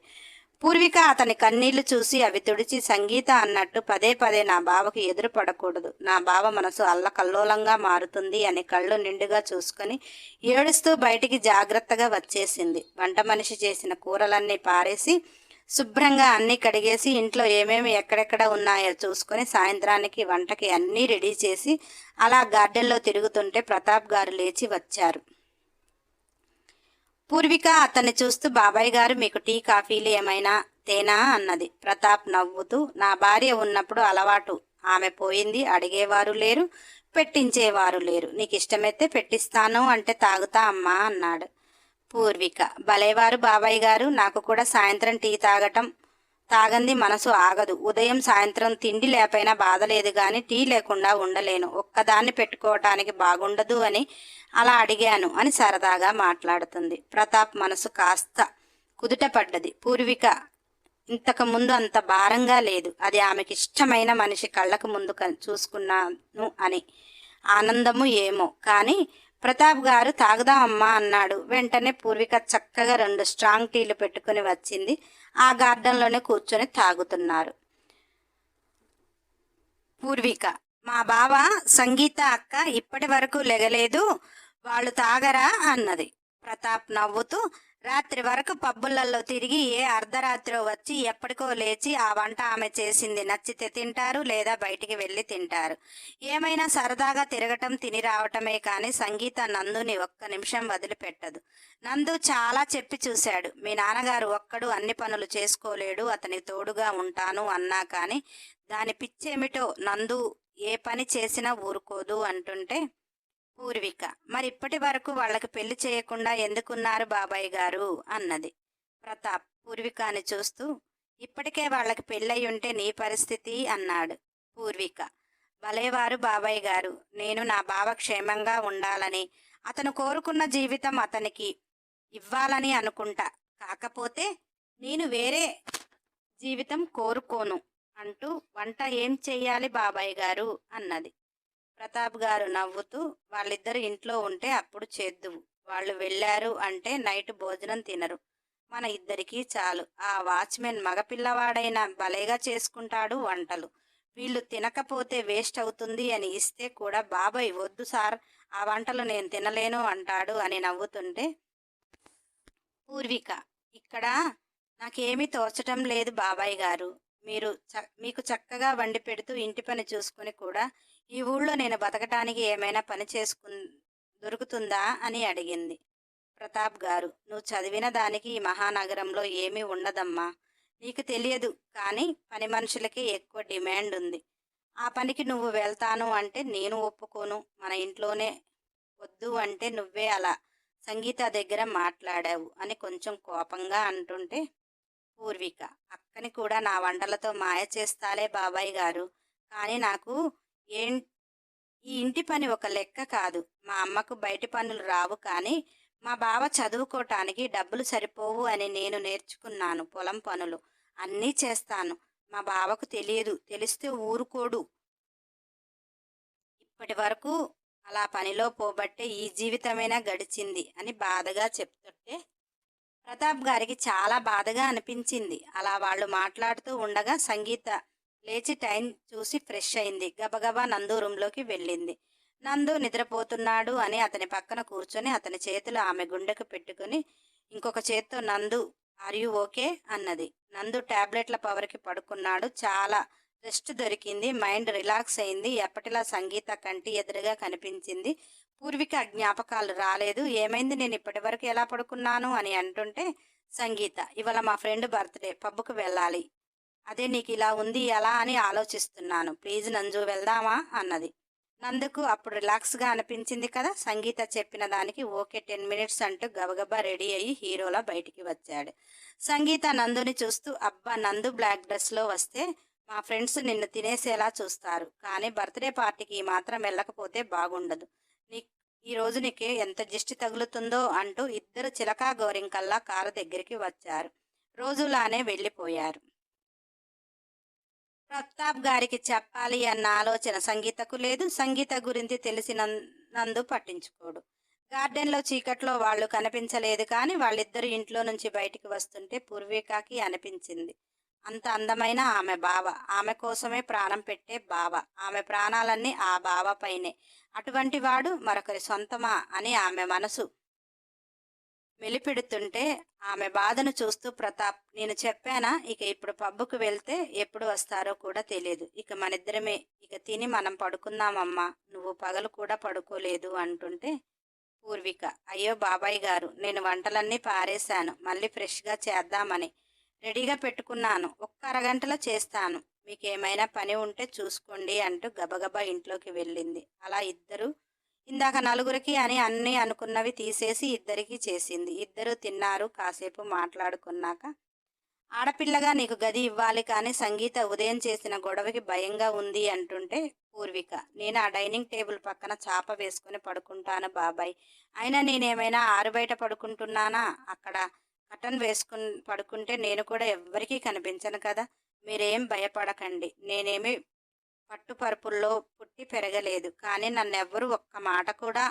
పూర్విక అతని కన్నీళ్లు చూసి అవి తుడిచి సంగీత అన్నట్టు పదే పదే నా బావకు ఎదురు పడకూడదు, నా బావ మనసు అల్లకల్లోలంగా మారుతుంది అని కళ్ళు నిండుగా చూసుకొని ఏడుస్తూ బయటికి జాగ్రత్తగా వచ్చేసింది. వంట మనిషి చేసిన కూరలన్నీ పారేసి శుభ్రంగా అన్నీ కడిగేసి ఇంట్లో ఏమేమి ఎక్కడెక్కడ ఉన్నాయో చూసుకొని సాయంత్రానికి వంటకి అన్నీ రెడీ చేసి అలా గార్డెన్లో తిరుగుతుంటే ప్రతాప్ గారు లేచి వచ్చారు. పూర్విక అతన్ని చూస్తూ, బాబాయ్ గారు మీకు టీ కాఫీలు ఏమైనా తేనా అన్నది. ప్రతాప్ నవ్వుతూ, నా భార్య ఉన్నప్పుడు అలవాటు, ఆమె పోయింది, అడిగేవారు లేరు, పెట్టించేవారు లేరు. నీకు ఇష్టమైతే పెట్టిస్తాను అంటే తాగుతా అమ్మా అన్నాడు. పూర్విక, భలేవారు బాబాయ్ గారు, నాకు కూడా సాయంత్రం టీ తాగంది మనసు ఆగదు. ఉదయం సాయంత్రం తిండి లేపైనా బాధలేదు కానీ టీ లేకుండా ఉండలేను. ఒక్కదాన్ని పెట్టుకోవటానికి బాగుండదు అని అలా అడిగాను అని సరదాగా మాట్లాడుతుంది. ప్రతాప్ మనసు కాస్త కుదుటపడ్డది. పూర్విక ఇంతకు ముందు అంత భారంగా లేదు. అది ఆమెకి ఇష్టమైన మనిషి కళ్ళకు ముందు చూసుకున్నాను అని ఆనందము ఏమో. కానీ ప్రతాప్ గారు తాగుదామమ్మా అన్నాడు. వెంటనే పూర్విక చక్కగా 2 స్ట్రాంగ్ టీలు పెట్టుకుని వచ్చింది. ఆ గార్డెన్లోనే కూర్చొని తాగుతున్నారు. పూర్విక, మా బావ సంగీత అక్క ఇప్పటి వరకు లెగలేదు, వాళ్ళు తాగరా అన్నది. ప్రతాప్ నవ్వుతూ, రాత్రి వరకు పబ్బులలో తిరిగి ఏ అర్ధరాత్రో వచ్చి ఎప్పటికో లేచి ఆ వంట ఆమె చేసింది నచ్చితే తింటారు, లేదా బయటికి వెళ్ళి తింటారు. ఏమైనా సరదాగా తిరగటం తిని రావటమే కానీ సంగీత నందుని ఒక్క నిమిషం వదిలిపెట్టదు. నందు చాలా చెప్పి చూశాడు. మీ నాన్నగారు ఒక్కడు అన్ని పనులు చేసుకోలేడు, అతనికి తోడుగా ఉంటాను అన్నా కానీ దాని పిచ్చేమిటో నందు ఏ పని చేసినా ఊరుకోదు అంటుంటే పూర్విక, మరి ఇప్పటి వరకు వాళ్ళకి పెళ్లి చేయకుండా ఎందుకున్నారు బాబాయ్ గారు అన్నది. ప్రతాప్ పూర్వికని చూస్తూ, ఇప్పటికే వాళ్ళకి పెళ్ళయి ఉంటే నీ పరిస్థితి అన్నాడు. పూర్విక, భలేవారు బాబాయ్ గారు, నేను నా బావ క్షేమంగా ఉండాలని, అతను కోరుకున్న జీవితం అతనికి ఇవ్వాలని అనుకుంటా. కాకపోతే నేను వేరే జీవితం కోరుకోను అంటూ వంట ఏం చెయ్యాలి బాబాయ్ గారు అన్నది. ప్రతాప్ గారు నవ్వుతూ, వాళ్ళిద్దరు ఇంట్లో ఉంటే అప్పుడు చేద్దువు, వాళ్ళు వెళ్ళారు అంటే నైట్ భోజనం తినరు, మన ఇద్దరికీ చాలు. ఆ వాచ్మెన్ మగపిల్లవాడైనా భలేగా చేసుకుంటాడు వంటలు, వీళ్ళు తినకపోతే వేస్ట్ అవుతుంది అని ఇస్తే కూడా బాబాయ్ వద్దు సార్, ఆ వంటలు నేను తినలేను అంటాడు అని నవ్వుతుంటే పూర్విక, ఇక్కడ నాకేమీ తోచటం లేదు బాబాయ్ గారు, మీకు చక్కగా వండి పెడుతూ ఇంటి పని చూసుకుని కూడా ఈ ఊళ్ళో నేను బతకటానికి ఏమైనా పని దొరుకుతుందా అని అడిగింది. ప్రతాప్ గారు, నువ్వు చదివిన దానికి ఈ మహానగరంలో ఏమీ ఉండదమ్మా, నీకు తెలియదు కానీ పని మనుషులకి ఎక్కువ డిమాండ్ ఉంది. ఆ పనికి నువ్వు వెళ్తాను అంటే నేను ఒప్పుకోను, మన ఇంట్లోనే వద్దు అంటే నువ్వే అలా సంగీత దగ్గర మాట్లాడావు అని కొంచెం కోపంగా అంటుంటే పూర్విక, అక్కని కూడా నా వంటలతో మాయ చేస్తాలే బాబాయ్ గారు. కానీ నాకు ఏం ఈ ఇంటి పని ఒక లెక్క కాదు. మా అమ్మకు బయటి పనులు రావు కానీ మా బావ చదువుకోటానికి డబ్బులు సరిపోవు అని నేను నేర్చుకున్నాను. పొలం పనులు అన్నీ చేస్తాను. మా బావకు తెలియదు, తెలిస్తే ఊరుకోడు. ఇప్పటి వరకు అలా పనిలో పోబట్టే ఈ జీవితమైనా గడిచింది అని బాధగా చెప్తుంటే ప్రతాప్ గారికి చాలా బాధగా అనిపించింది. అలా వాళ్ళు మాట్లాడుతూ ఉండగా సంగీత లేచి టైం చూసి ఫ్రెష్ అయింది. గబగబా నందు రూంలోకి వెళ్ళింది. నందు నిద్రపోతున్నాడు అని అతని పక్కన కూర్చొని అతని చేతులు ఆమె గుండెకు పెట్టుకుని ఇంకొక చేత్తో నందు ఆర్ యు ఓకే అన్నది. నందు టాబ్లెట్ల పవర్కి పడుకున్నాడు. చాలా రెస్ట్ దొరికింది. మైండ్ రిలాక్స్ అయింది. ఎప్పటిలా సంగీత కంటి ఎదురుగా కనిపించింది. పూర్విక జ్ఞాపకాలు రాలేదు. ఏమైంది, నేను ఇప్పటి వరకు ఎలా పడుకున్నాను అని అంటుంటే సంగీత, ఇవాళ మా ఫ్రెండ్ బర్త్డే, పబ్బుకు వెళ్ళాలి. అదే నీకు ఇలా ఉంది ఎలా అని ఆలోచిస్తున్నాను. ప్లీజ్ నంజు వెళ్దామా అన్నది. నందుకు అప్పుడు రిలాక్స్గా అనిపించింది కదా. సంగీత చెప్పిన దానికి ఓకే 10 మినిట్స్ అంటూ గబగబా రెడీ అయ్యి హీరోలా బయటికి వచ్చాడు. సంగీత నందుని చూస్తూ, అబ్బా నందు బ్లాక్ డ్రెస్లో వస్తే మా ఫ్రెండ్స్ నిన్ను తినేసేలా చూస్తారు. కానీ బర్త్డే పార్టీకి ఈ మాత్రం వెళ్ళకపోతే బాగుండదు. నీ ఈరోజు నీకు ఎంత దిష్టి తగులుతుందో అంటూ ఇద్దరు చిలకా గోరింకల్లా కారు దగ్గరికి వచ్చారు. రోజులానే వెళ్ళిపోయారు. ప్రతాప్ గారికి చెప్పాలి అన్న ఆలోచన సంగీతకు లేదు. సంగీత గురించి తెలిసిన నందు పట్టించుకోడు. గార్డెన్లో చీకట్లో వాళ్ళు కనిపించలేదు కానీ వాళ్ళిద్దరు ఇంట్లో నుంచి బయటికి వస్తుంటే పూర్వికకి అనిపించింది, అంత అందమైన ఆమె బావ, ఆమె కోసమే ప్రాణం పెట్టే బావ, ఆమె ప్రాణాలన్నీ ఆ బావ పైనే. అటువంటి వాడు మరొకరి సొంతమా అని ఆమె మనసు మెలిపెడుతుంటే ఆమె బాధను చూస్తూ ప్రతాప్, నేను చెప్పానా, ఇక ఇప్పుడు పబ్బుకు వెళ్తే ఎప్పుడు వస్తారో కూడా తెలియదు. ఇక మనిద్దరమే, ఇక తిని మనం పడుకుందామమ్మా, నువ్వు పగలు కూడా పడుకోలేదు అంటుంటే పూర్విక, అయ్యో బాబాయ్ గారు, నేను వంటలన్నీ పారేశాను, మళ్ళీ ఫ్రెష్గా చేద్దామని రెడీగా పెట్టుకున్నాను. ఒక్క అరగంటలో చేస్తాను, మీకేమైనా పని ఉంటే చూసుకోండి అంటూ గబగబా ఇంట్లోకి వెళ్ళింది. అలా ఇద్దరు ఇందాక నలుగురికి అని అన్నీ అనుకున్నవి తీసేసి ఇద్దరికి చేసింది. ఇద్దరు తిన్నారు. కాసేపు మాట్లాడుకున్నాక, ఆడపిల్లగా నీకు గది ఇవ్వాలి కానీ సంగీత ఉదయం చేసిన గొడవకి భయంగా ఉంది అంటుంటే పూర్విక, నేను ఆ డైనింగ్ టేబుల్ పక్కన చాప వేసుకుని పడుకుంటాను బాబాయ్. అయినా నేనేమైనా ఆరుబయట పడుకుంటున్నానా? అక్కడ కటన్ వేసుకుని పడుకుంటే నేను కూడా ఎవ్వరికీ కనిపించను కదా. మీరేం భయపడకండి. నేనేమి పట్టుపరుపుల్లో పుట్టి పెరగలేదు. కానీ నన్నెవ్వరూ ఒక్క మాట కూడా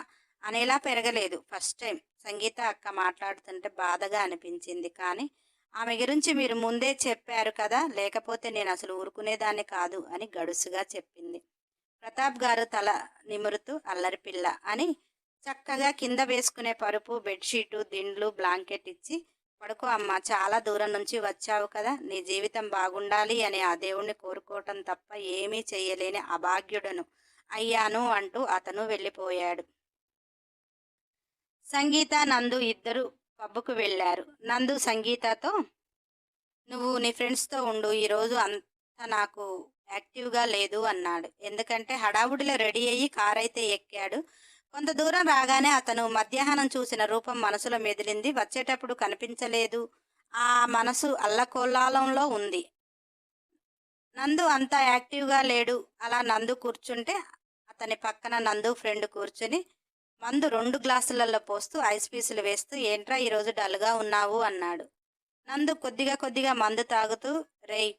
అనేలా పెరగలేదు. ఫస్ట్ టైం సంగీత అక్క మాట్లాడుతుంటే బాధగా అనిపించింది. కానీ ఆమె గురించి మీరు ముందే చెప్పారు కదా, లేకపోతే నేను అసలు ఊరుకునేదాన్ని కాదు అని గడుసుగా చెప్పింది. ప్రతాప్ గారు తల నిమురుతూ, అల్లరి పిల్ల అని చక్కగా కింద వేసుకునే పరుపు, బెడ్షీటు, దిండ్లు, బ్లాంకెట్ ఇచ్చి పడుకో అమ్మా, చాలా దూరం నుంచి వచ్చావు కదా, నీ జీవితం బాగుండాలి అని ఆ దేవుణ్ణి కోరుకోవటం తప్ప ఏమీ చెయ్యలేని అభాగ్యుడను అయ్యాను అంటూ అతను వెళ్ళిపోయాడు. సంగీత నందు ఇద్దరు పబ్బుకు వెళ్ళారు. నందు సంగీతతో, నువ్వు నీ ఫ్రెండ్స్తో ఉండు, ఈరోజు అంత నాకు యాక్టివ్గా లేదు అన్నాడు. ఎందుకంటే హడావుడిలో రెడీ అయ్యి కారైతే ఎక్కాడు. కొంత దూరం రాగానే అతను మధ్యాహ్నం చూసిన రూపం మనసులో మెదిలింది. వచ్చేటప్పుడు కనిపించలేదు. ఆ మనసు అల్లకోల్లాలంలో ఉంది. నందు అంత యాక్టివ్గా లేడు. అలా నందు కూర్చుంటే అతని పక్కన నందు ఫ్రెండ్ కూర్చుని మందు 2 గ్లాసులలో పోస్తూ ఐస్ పీసులు వేస్తూ, ఏంట్రా ఈరోజు డల్గా ఉన్నావు అన్నాడు. నందు కొద్దిగా మందు తాగుతూ, రేయ్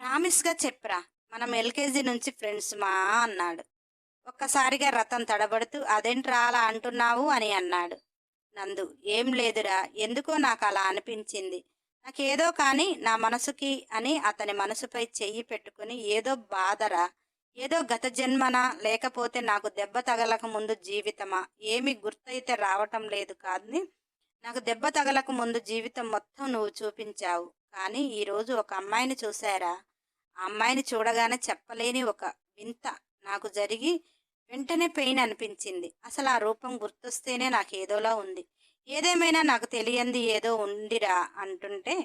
ప్రామిస్గా చెప్పరా, మనం ఎల్కేజీ నుంచి ఫ్రెండ్స్ మా అన్నాడు. ఒక్కసారిగా రతన్ తడబడుతూ, అదేంట్రా అలా అంటున్నావు అని అన్నాడు. నందు, ఏం లేదురా, ఎందుకో నాకు అలా అనిపించింది. నాకేదో కానీ నా మనసుకి అని అతని మనసుపై చెయ్యి పెట్టుకుని, ఏదో బాధరా, ఏదో గత జన్మనా, లేకపోతే నాకు దెబ్బ తగలక ముందు జీవితమా, ఏమి గుర్తయితే రావటం లేదు. కానీ నాకు దెబ్బ తగలక ముందు జీవితం మొత్తం నువ్వు చూపించావు. కానీ ఈరోజు ఒక అమ్మాయిని చూశారా, ఆ అమ్మాయిని చూడగానే చెప్పలేని ఒక వింత నాకు జరిగి వెంటనే పెయిన్ అనిపించింది. అసలు ఆ రూపం గుర్తొస్తేనే నాకు ఏదోలా ఉంది. ఏదేమైనా నాకు తెలియంది ఏదో ఉందిరా అంటుంటే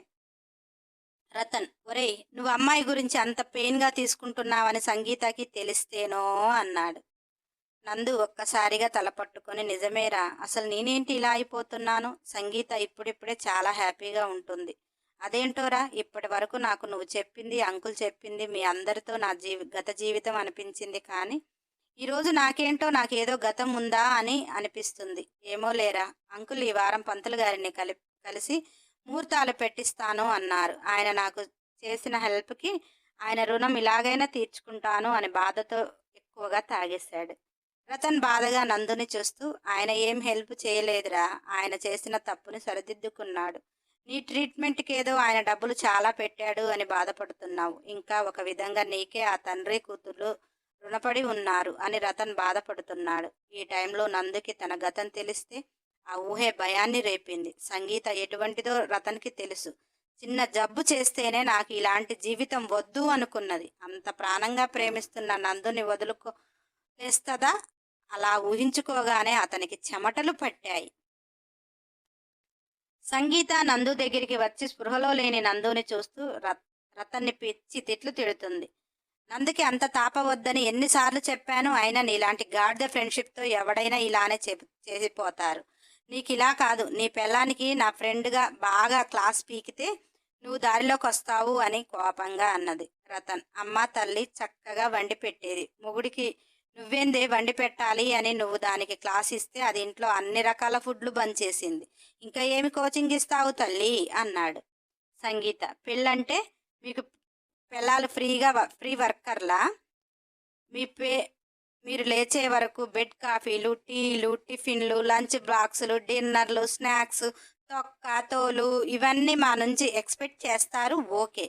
రతన్, ఒరేయ్ నువ్వు అమ్మాయి గురించి అంత పెయిన్గా తీసుకుంటున్నావని సంగీతకి తెలిస్తేనో అన్నాడు. నందు ఒక్కసారిగా తల పట్టుకొని నిజమేరా, అసలు నేనేంటి ఇలా అయిపోతున్నాను? సంగీత ఇప్పుడిప్పుడే చాలా హ్యాపీగా ఉంటుంది. అదేంటోరా, ఇప్పటి వరకు నాకు నువ్వు చెప్పింది, అంకుల్ చెప్పింది, మీ అందరితో నా గత జీవితం అనిపించింది. కానీ ఈరోజు నాకేంటో నాకేదో గతం ఉందా అని అనిపిస్తుంది. ఏమో లేరా, అంకుల్ ఈ వారం పంతులు గారిని కలిసి ముహూర్తాలు పెట్టిస్తాను అన్నారు. ఆయన నాకు చేసిన హెల్ప్కి ఆయన రుణం ఇలాగైనా తీర్చుకుంటాను అని బాధతో ఎక్కువగా తాగేశాడు. రతన్ బాధగా నందుని చూస్తూ, ఆయన ఏం హెల్ప్ చేయలేదురా, ఆయన చేసిన తప్పుని సరిదిద్దుకున్నాడు. నీ ట్రీట్మెంట్కేదో ఆయన డబ్బులు చాలా పెట్టాడు అని బాధపడుతున్నావు. ఇంకా ఒక విధంగా నీకే ఆ తండ్రి కూతురు రుణపడి ఉన్నారు అని రతన్ బాధపడుతున్నాడు. ఈ టైంలో నందుకి తన గతం తెలిస్తే ఆ ఊహే భయాన్ని రేపింది. సంగీత ఎటువంటిదో రతన్కి తెలుసు. చిన్న జబ్బు చేస్తేనే నాకు ఇలాంటి జీవితం వద్దు అనుకున్నది. అంత ప్రాణంగా ప్రేమిస్తున్న నందుని వదులుకోలేస్తదా? అలా ఊహించుకోగానే అతనికి చెమటలు పట్టాయి. సంగీత నందు దగ్గరికి వచ్చి స్పృహలో లేని నందుని చూస్తూ రతన్ని పిచ్చి తిట్లు తిడుతుంది. నందుకి అంత తాపవద్దని ఎన్నిసార్లు చెప్పాను, అయినా నీలాంటి గాడిద ఫ్రెండ్షిప్తో ఎవడైనా ఇలానే చేసిపోతారు. నీకు ఇలా కాదు, నీ పెళ్ళానికి నా ఫ్రెండ్గా బాగా క్లాస్ పీకితే నువ్వు దారిలోకి వస్తావు అని కోపంగా అన్నది. రతన్, అమ్మ తల్లి చక్కగా వండి పెట్టేది, మొగుడికి నువ్వేందే వండి పెట్టాలి అని నువ్వు దానికి క్లాస్ ఇస్తే అది ఇంట్లో అన్ని రకాల ఫుడ్లు బంద్ చేసింది. ఇంకా ఏమి కోచింగ్ ఇస్తావు తల్లి అన్నాడు. సంగీత, పెళ్ళంటే మీకు పిల్లలు ఫ్రీ వర్కర్లా? మీరు లేచే వరకు బెడ్ కాఫీలు, టీలు, టిఫిన్లు, లంచ్ బాక్సులు, డిన్నర్లు, స్నాక్స్, తొక్క తోలు ఇవన్నీ మా నుంచి ఎక్స్పెక్ట్ చేస్తారు. ఓకే,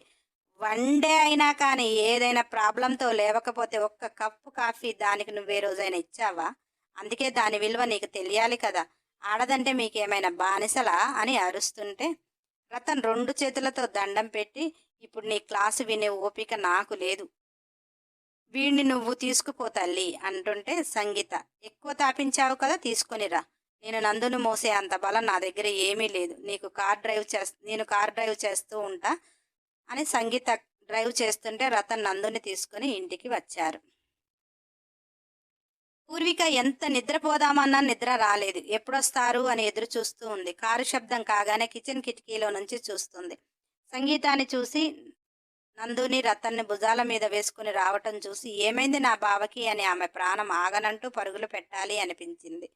వన్ డే అయినా కానీ ఏదైనా ప్రాబ్లంతో లేవకపోతే ఒక్క కప్పు కాఫీ దానికి నువ్వే రోజైనా ఇచ్చావా? అందుకే దాని విలువ నీకు తెలియాలి కదా. ఆడదంటే మీకేమైనా బానిసలా అని అరుస్తుంటే రతన్ రెండు చేతులతో దండం పెట్టి, ఇప్పుడు నీ క్లాసు వినే ఓపిక నాకు లేదు, వీడిని నువ్వు తీసుకుపో తల్లి అంటుంటే సంగీత, ఎక్కువ తాపించావు కదా, తీసుకొనిరా. నేను నందును మోసే అంత బలం నా దగ్గర ఏమీ లేదు. నేను కార్ డ్రైవ్ చేస్తూ ఉంటా అని సంగీత డ్రైవ్ చేస్తుంటే రతన్ నందుని తీసుకుని ఇంటికి వచ్చారు. పూర్విక ఎంత నిద్రపోదామన్నా నిద్ర రాలేదు. ఎప్పుడొస్తారు అని ఎదురు చూస్తూ ఉంది. కారు శబ్దం కాగానే కిచెన్ కిటికీలో నుంచి చూస్తుంది. సంగీతాన్ని చూసి నందుని రతన్ని భుజాల మీద వేసుకుని రావటం చూసి ఏమైంది నా బావకి అని ఆమె ప్రాణం ఆగనంటూ పరుగులు పెట్టాలి అనిపించింది.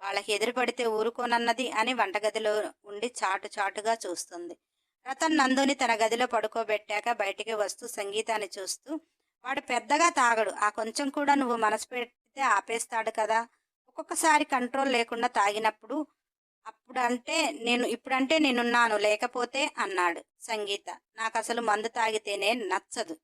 వాళ్ళకి ఎదురుపడితే ఊరుకోనన్నది అని వంటగదిలో ఉండి చాటుగా చూస్తుంది. రతన్ నందుని తన గదిలో పడుకోబెట్టాక బయటికి వస్తూ సంగీతాన్ని చూస్తూ, వాడు పెద్దగా తాగడు, ఆ కొంచెం కూడా నువ్వు మనసు పెడితే ఆపేస్తాడు కదా, ఒక్కొక్కసారి కంట్రోల్ లేకుండా తాగినప్పుడు ఇప్పుడంటే నేనున్నాను, లేకపోతే అన్నాడు. సంగీత, నాకు అసలు మందు తాగితేనే నచ్చదు.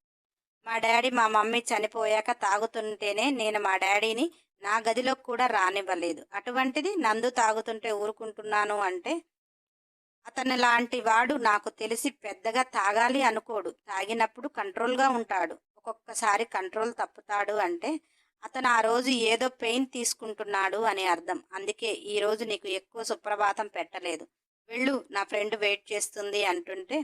మా డాడీ మా మమ్మీ చనిపోయాక తాగుతుంటేనే నేను మా డాడీని నా గదిలోకి కూడా రానివ్వలేదు. అటువంటిది నందు తాగుతుంటే ఊరుకుంటున్నాను అంటే, అతను లాంటి వాడు నాకు తెలిసి పెద్దగా తాగాలి అనుకోడు. తాగినప్పుడు కంట్రోల్గా ఉంటాడు. ఒక్కొక్కసారి కంట్రోల్ తప్పుతాడు అంటే అతను ఆ రోజు ఏదో పెయిన్ తీసుకుంటున్నాడు అని అర్థం. అందుకే ఈరోజు నీకు ఎక్కువ సుప్రభాతం పెట్టలేదు. వెళ్ళు, నా ఫ్రెండ్ వెయిట్ చేస్తుంది అంటుంటే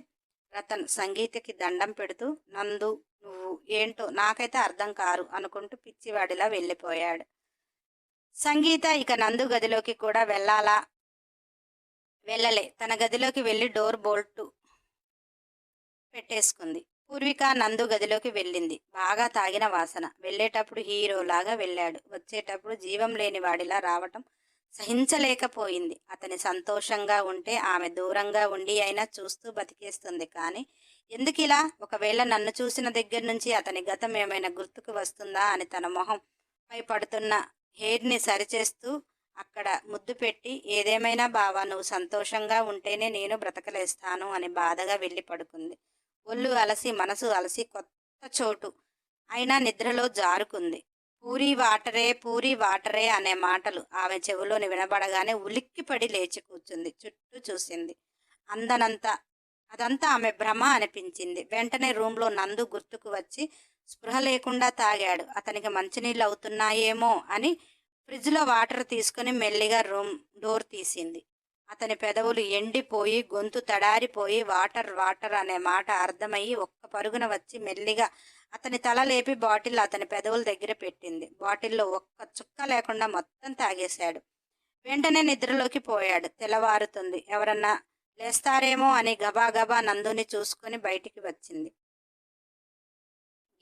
రతన్ సంగీతకి దండం పెడుతూ, నందు నువ్వు ఏంటో నాకైతే అర్థం కారు అనుకుంటూ పిచ్చివాడిలా వెళ్ళిపోయాడు. సంగీత ఇక నందు గదిలోకి కూడా వెళ్ళలే. తన గదిలోకి వెళ్ళి డోర్ బోల్ట్ పెట్టేసుకుంది. పూర్విక నందు గదిలోకి వెళ్ళింది. బాగా తాగిన వాసన. వెళ్ళేటప్పుడు హీరోలాగా వెళ్ళాడు, వచ్చేటప్పుడు జీవం లేని వాడిలా రావటం సహించలేకపోయింది. అతని సంతోషంగా ఉంటే ఆమె దూరంగా ఉండి అయినా చూస్తూ బతికేస్తుంది. కానీ ఎందుకిలా? ఒకవేళ నన్ను చూసిన దగ్గర నుంచి అతని గతం ఏమైనా గుర్తుకు వస్తుందా అని తన మొహం పై పడుతున్న హెయిర్ని సరిచేస్తూ అక్కడ ముద్దు పెట్టి, ఏదేమైనా బావా, నువ్వు సంతోషంగా ఉంటేనే నేను బ్రతకలేస్తాను అని బాధగా వెళ్ళి పడుకుంది. ఒళ్ళు అలసి మనసు అలసి కొత్త చోటు అయినా నిద్రలో జారుకుంది. పూరీ వాటరే అనే మాటలు ఆమె చెవిలోని వినబడగానే ఉలిక్కిపడి లేచి కూర్చుంది. చుట్టూ చూసింది. అదంతా ఆమె భ్రమ అనిపించింది. వెంటనే రూమ్లో నందు గుర్తుకు వచ్చి స్పృహ లేకుండా తాగాడు. అతనికి మంచినీళ్ళు అవుతున్నాయేమో అని ఫ్రిడ్జ్లో వాటర్ తీసుకుని మెల్లిగా రూమ్ డోర్ తీసింది. అతని పెదవులు ఎండిపోయి గొంతు తడారిపోయి వాటర్ వాటర్ అనే మాట అర్థమయ్యి ఒక్క పరుగున వచ్చి మెల్లిగా అతని తల లేపి బాటిల్ అతని పెదవుల దగ్గర పెట్టింది. బాటిల్లో ఒక్క చుక్క లేకుండా మొత్తం తాగేశాడు. వెంటనే నిద్రలోకి పోయాడు. తెల్లవారుతుంది. ఎవరన్నా లేస్తారేమో అని గబాగబా నందుని చూసుకుని బయటికి వచ్చింది.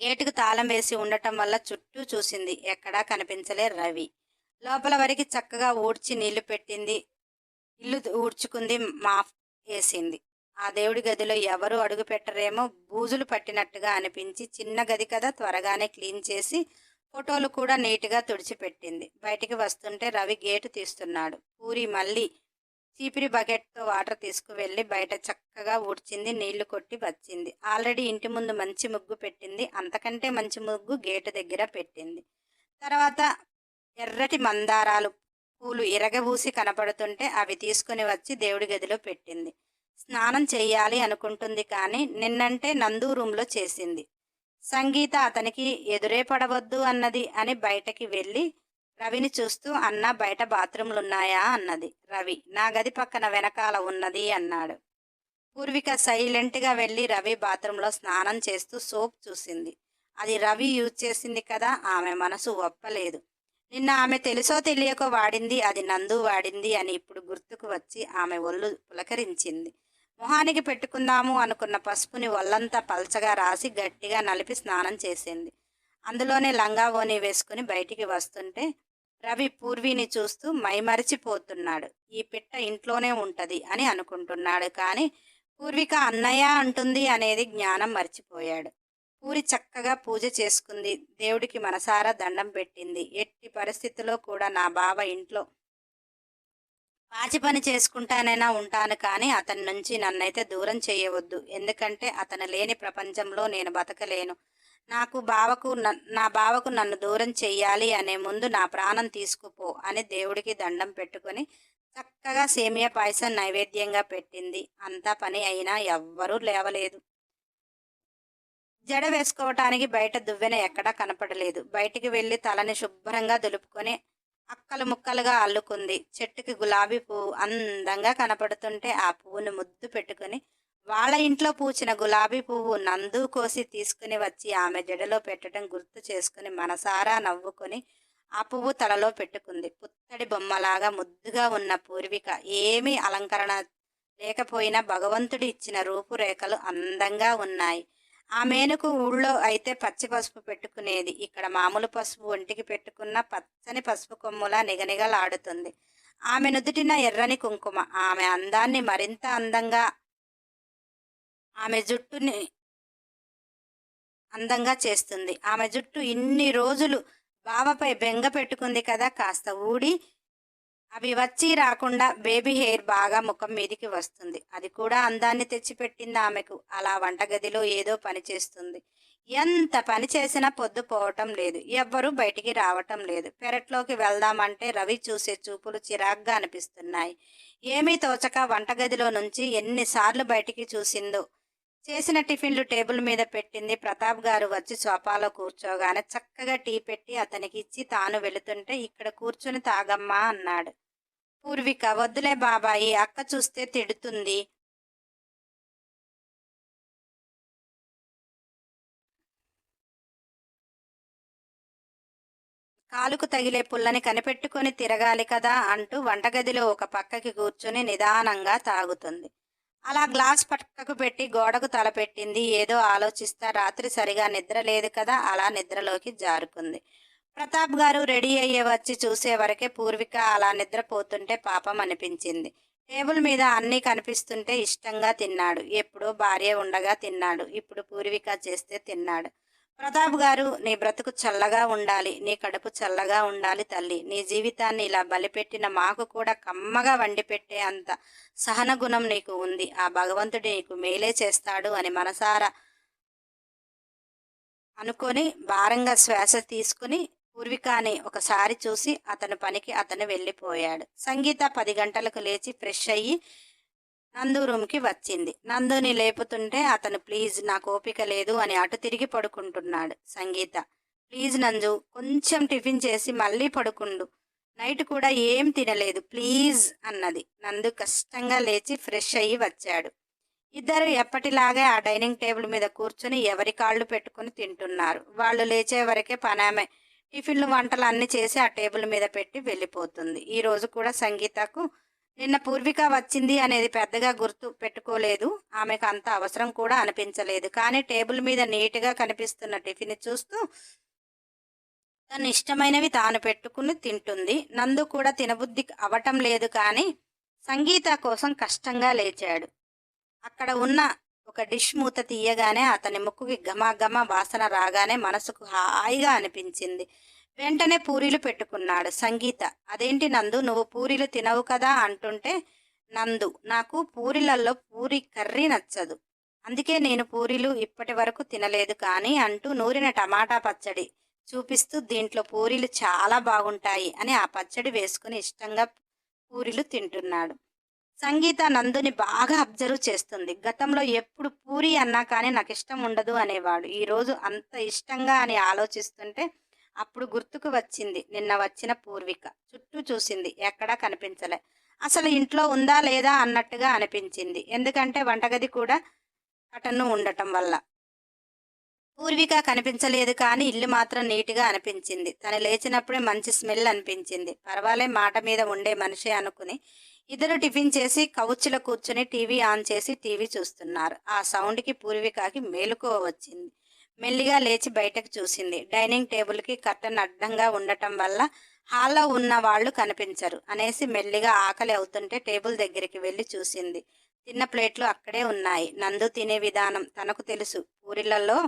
గేటుకు తాళం వేసి ఉండటం వల్ల చుట్టూ చూసింది. ఎక్కడా కనిపించలే రవి. లోపల వరకు చక్కగా ఊడ్చి నీళ్లు పెట్టింది. ఇల్లు ఊడ్చుకుంది. మాఫ్ వేసింది. ఆ దేవుడి గదిలో ఎవరు అడుగు పెట్టరేమో బూజులు పట్టినట్టుగా అనిపించి చిన్న గది కదా త్వరగానే క్లీన్ చేసి ఫోటోలు కూడా నీట్గా తుడిచిపెట్టింది. బయటికి వస్తుంటే రవి గేటు తీస్తున్నాడు. పూరి మళ్ళీ చీపిరి బకెట్తో వాటర్ తీసుకువెళ్ళి బయట చక్కగా ఊడ్చింది. నీళ్లు కొట్టి వచ్చింది. ఆల్రెడీ ఇంటి ముందు మంచి ముగ్గు పెట్టింది. అంతకంటే మంచి ముగ్గు గేటు దగ్గర పెట్టింది. తర్వాత ఎర్రటి మందారాలు పూలు ఇరగబూసి కనపడుతుంటే అవి తీసుకుని వచ్చి దేవుడి గదిలో పెట్టింది. స్నానం చెయ్యాలి అనుకుంటుంది కానీ నిన్నంటే నందు రూంలో చేసింది. సంగీత అతనికి ఎదురే పడవద్దు అన్నది అని బయటకి వెళ్ళి రవిని చూస్తూ అన్న బయట బాత్రూమ్లున్నాయా అన్నది. రవి నా గది పక్కన వెనకాల ఉన్నది అన్నాడు. పూర్విక సైలెంట్గా వెళ్ళి రవి బాత్రూంలో స్నానం చేస్తూ సోప్ చూసింది. అది రవి యూజ్ చేసింది కదా. ఆమె మనసు ఒప్పలేదు. నిన్న ఆమె తెలుసో తెలియకో వాడింది, అది నందు వాడింది అని ఇప్పుడు గుర్తుకు వచ్చి ఆమె ఒళ్ళు పులకరించింది. మొహానికి పెట్టుకుందాము అనుకున్న పసుపుని ఒళ్ళంతా పల్చగా రాసి గట్టిగా నలిపి స్నానం చేసింది. అందులోనే లంగా ఓని వేసుకుని బయటికి వస్తుంటే రవి పూర్విని చూస్తూ మైమరిచిపోతున్నాడు. ఈ పిట్ట ఇంట్లోనే ఉంటది అని అనుకుంటున్నాడు కానీ పూర్విక అన్నయ్య అంటుంది అనేది జ్ఞానం మర్చిపోయాడు. పూరి చక్కగా పూజ చేసుకుంది. దేవుడికి మనసారా దండం పెట్టింది. ఎట్టి పరిస్థితిలో కూడా నా బావ ఇంట్లో పాచి పని చేసుకుంటానైనా ఉంటాను కానీ అతని నుంచి నన్నైతే దూరం చేయవద్దు. ఎందుకంటే అతను లేని ప్రపంచంలో నేను బతకలేను. నా బావకు నన్ను దూరం చెయ్యాలి అనే ముందు నా ప్రాణం తీసుకుపో అని దేవుడికి దండం పెట్టుకుని చక్కగా సేమియా పాయసం నైవేద్యంగా పెట్టింది. అంతా పని అయినా ఎవ్వరూ లేవలేదు. జడ వేసుకోవటానికి బయట దువ్వెన ఎక్కడా కనపడలేదు. బయటికి వెళ్ళి తలని శుభ్రంగా దులుపుకొని అక్కలు ముక్కలుగా అల్లుకుంది. చెట్టుకి గులాబీ పువ్వు అందంగా కనపడుతుంటే ఆ పువ్వును ముద్దు పెట్టుకుని వాళ్ళ ఇంట్లో పూచిన గులాబీ పువ్వు నందు కోసి తీసుకుని వచ్చి ఆమె జడలో పెట్టడం గుర్తు చేసుకుని మనసారా నవ్వుకొని ఆ పువ్వు తలలో పెట్టుకుంది. పుత్తడి బొమ్మలాగా ముద్దుగా ఉన్న పూర్విక ఏమీ అలంకరణ లేకపోయినా భగవంతుడి ఇచ్చిన రూపురేఖలు అందంగా ఉన్నాయి. ఆ మేనుకు ఊళ్ళో అయితే పచ్చి పసుపు పెట్టుకునేది. ఇక్కడ మామూలు పసుపు ఒంటికి పెట్టుకున్న పచ్చని పసుపు కొమ్ములా నిగనిగలాడుతుంది. ఆమె నుదుటిన ఎర్రని కుంకుమ ఆమె అందాన్ని మరింత అందంగా ఆమె జుట్టుని అందంగా చేస్తుంది. ఆమె జుట్టు ఇన్ని రోజులు బావపై బెంగ పెట్టుకుంది కదా, కాస్త ఊడి అవి వచ్చి రాకుండా బేబీ హెయిర్ బాగా ముఖం మీదికి వస్తుంది. అది కూడా అందాన్ని తెచ్చిపెట్టింది ఆమెకు. అలా వంటగదిలో ఏదో పని చేస్తుంది. ఎంత పని చేసినా పొద్దు పోవటం లేదు. ఎవ్వరూ బయటికి రావటం లేదు. పెరట్లోకి వెళ్దామంటే రవి చూసే చూపులు చిరాగ్గా అనిపిస్తున్నాయి. ఏమీ తోచక వంటగదిలో నుంచి ఎన్నిసార్లు బయటికి చూసిందో. చేసిన టిఫిన్లు టేబుల్ మీద పెట్టింది. ప్రతాప్ గారు వచ్చి సోఫాలో కూర్చోగానే చక్కగా టీ పెట్టి అతనికి ఇచ్చి తాను వెళుతుంటే ఇక్కడ కూర్చుని తాగమ్మా అన్నాడు. పూర్విక వద్దులే బాబాయి, అక్క చూస్తే తిడుతుంది. కాలుకు తగిలే పుల్లని కనిపెట్టుకుని తిరగాలి కదా అంటూ వంటగదిలో ఒక పక్కకి కూర్చుని నిదానంగా తాగుతుంది. అలా గ్లాస్ పక్కకు పెట్టి గోడకు తలపెట్టింది. ఏదో ఆలోచిస్తా రాత్రి సరిగా నిద్ర లేదు కదా, అలా నిద్రలోకి జారుకుంది. ప్రతాప్ గారు రెడీ అయ్యే వచ్చి చూసే వరకే పూర్విక అలా నిద్రపోతుంటే పాపం అనిపించింది. టేబుల్ మీద అన్నీ కనిపిస్తుంటే ఇష్టంగా తిన్నాడు. ఎప్పుడో భార్య ఉండగా తిన్నాడు. ఇప్పుడు పూర్విక చేస్తే తిన్నాడు. ప్రతాప్ గారు నీ బ్రతుకు చల్లగా ఉండాలి, నీ కడుపు చల్లగా ఉండాలి తల్లి. నీ జీవితాన్ని ఇలా బలిపెట్టిన మాకు కూడా కమ్మగా వండి పెట్టే అంత సహన గుణం నీకు ఉంది. ఆ భగవంతుడు నీకు మేలే చేస్తాడు అని మనసారా అనుకొని భారంగా శ్వాస తీసుకుని పూర్వికాని ఒకసారి చూసి అతని పనికి అతను వెళ్ళిపోయాడు. సంగీత 10 గంటలకు లేచి ఫ్రెష్ అయ్యి నందు రూమ్కి వచ్చింది. నందుని లేపుతుంటే అతను ప్లీజ్ నాకు ఓపిక లేదు అని అటు తిరిగి పడుకుంటున్నాడు. సంగీత ప్లీజ్ నంజు కొంచెం టిఫిన్ చేసి మళ్ళీ పడుకుండు, నైట్ కూడా ఏం తినలేదు ప్లీజ్ అన్నది. నందు కష్టంగా లేచి ఫ్రెష్ అయ్యి వచ్చాడు. ఇద్దరు ఎప్పటిలాగే ఆ డైనింగ్ టేబుల్ మీద కూర్చొని ఎవరి కాళ్ళు పెట్టుకుని తింటున్నారు. వాళ్ళు లేచే వరకే పనామె టిఫిన్లు వంటలు అన్ని చేసి ఆ టేబుల్ మీద పెట్టి వెళ్ళిపోతుంది. ఈ రోజు కూడా సంగీతకు నిన్న పూర్విక వచ్చింది అనేది పెద్దగా గుర్తు పెట్టుకోలేదు. ఆమెకు అంత అవసరం కూడా అనిపించలేదు. కానీ టేబుల్ మీద నీట్గా కనిపిస్తున్న టిఫిన్ చూస్తూ తను ఇష్టమైనవి తాను పెట్టుకుని తింటుంది. నందు కూడా తినబుద్ధి అవటం లేదు. కానీ సంగీత కోసం కష్టంగా లేచాడు. అక్కడ ఉన్న ఒక డిష్ మూత తీయగానే అతని ముక్కుకి ఘమఘమ వాసన రాగానే మనసుకు హాయిగా అనిపించింది. వెంటనే పూరీలు పెట్టుకున్నాడు. సంగీత, అదేంటి నందు, నువ్వు పూరీలు తినవు కదా అంటుంటే, నందు, నాకు పూరీలలో పూరి కర్రీ నచ్చదు, అందుకే నేను పూరీలు ఇప్పటి వరకు తినలేదు కానీ అంటూ నూరిన టమాటా పచ్చడి చూపిస్తూ దీంట్లో పూరీలు చాలా బాగుంటాయి అని ఆ పచ్చడి వేసుకుని ఇష్టంగా పూరీలు తింటున్నాడు. సంగీత నందుని బాగా అబ్జర్వ్ చేస్తుంది. గతంలో ఎప్పుడు పూరి అన్నా కానీ నాకు ఇష్టం ఉండదు అనేవాడు. ఈరోజు అంత ఇష్టంగా అని ఆలోచిస్తుంటే అప్పుడు గుర్తుకు వచ్చింది నిన్న వచ్చిన పూర్విక. చుట్టూ చూసింది, ఎక్కడా కనిపించలే. అసలు ఇంట్లో ఉందా లేదా అన్నట్టుగా అనిపించింది. ఎందుకంటే వంటగది కూడా కటన్ను ఉండటం వల్ల. పూర్విక కనిపించలేదు కానీ ఇల్లు మాత్రం నీట్గా అనిపించింది. తను లేచినప్పుడే మంచి స్మెల్ అనిపించింది. పర్వాలే, మాట మీద ఉండే మనిషే అనుకుని ఇద్దరు టిఫిన్ చేసి కౌచ్లో కూర్చుని టీవీ ఆన్ చేసి టీవీ చూస్తున్నారు. ఆ సౌండ్కి పూర్వికకి మేలుకువ వచ్చింది. మెల్లిగా లేచి బయటకు చూసింది. డైనింగ్ టేబుల్కి కర్టన్ అడ్డంగా ఉండటం వల్ల హాల్లో ఉన్న వాళ్ళు కనిపించరు అనేసి మెల్లిగా ఆకలి అవుతుంటే టేబుల్ దగ్గరికి వెళ్ళి చూసింది. తిన్న ప్లేట్లు అక్కడే ఉన్నాయి. నందు తినే విధానం తనకు తెలుసు. పూరీలలో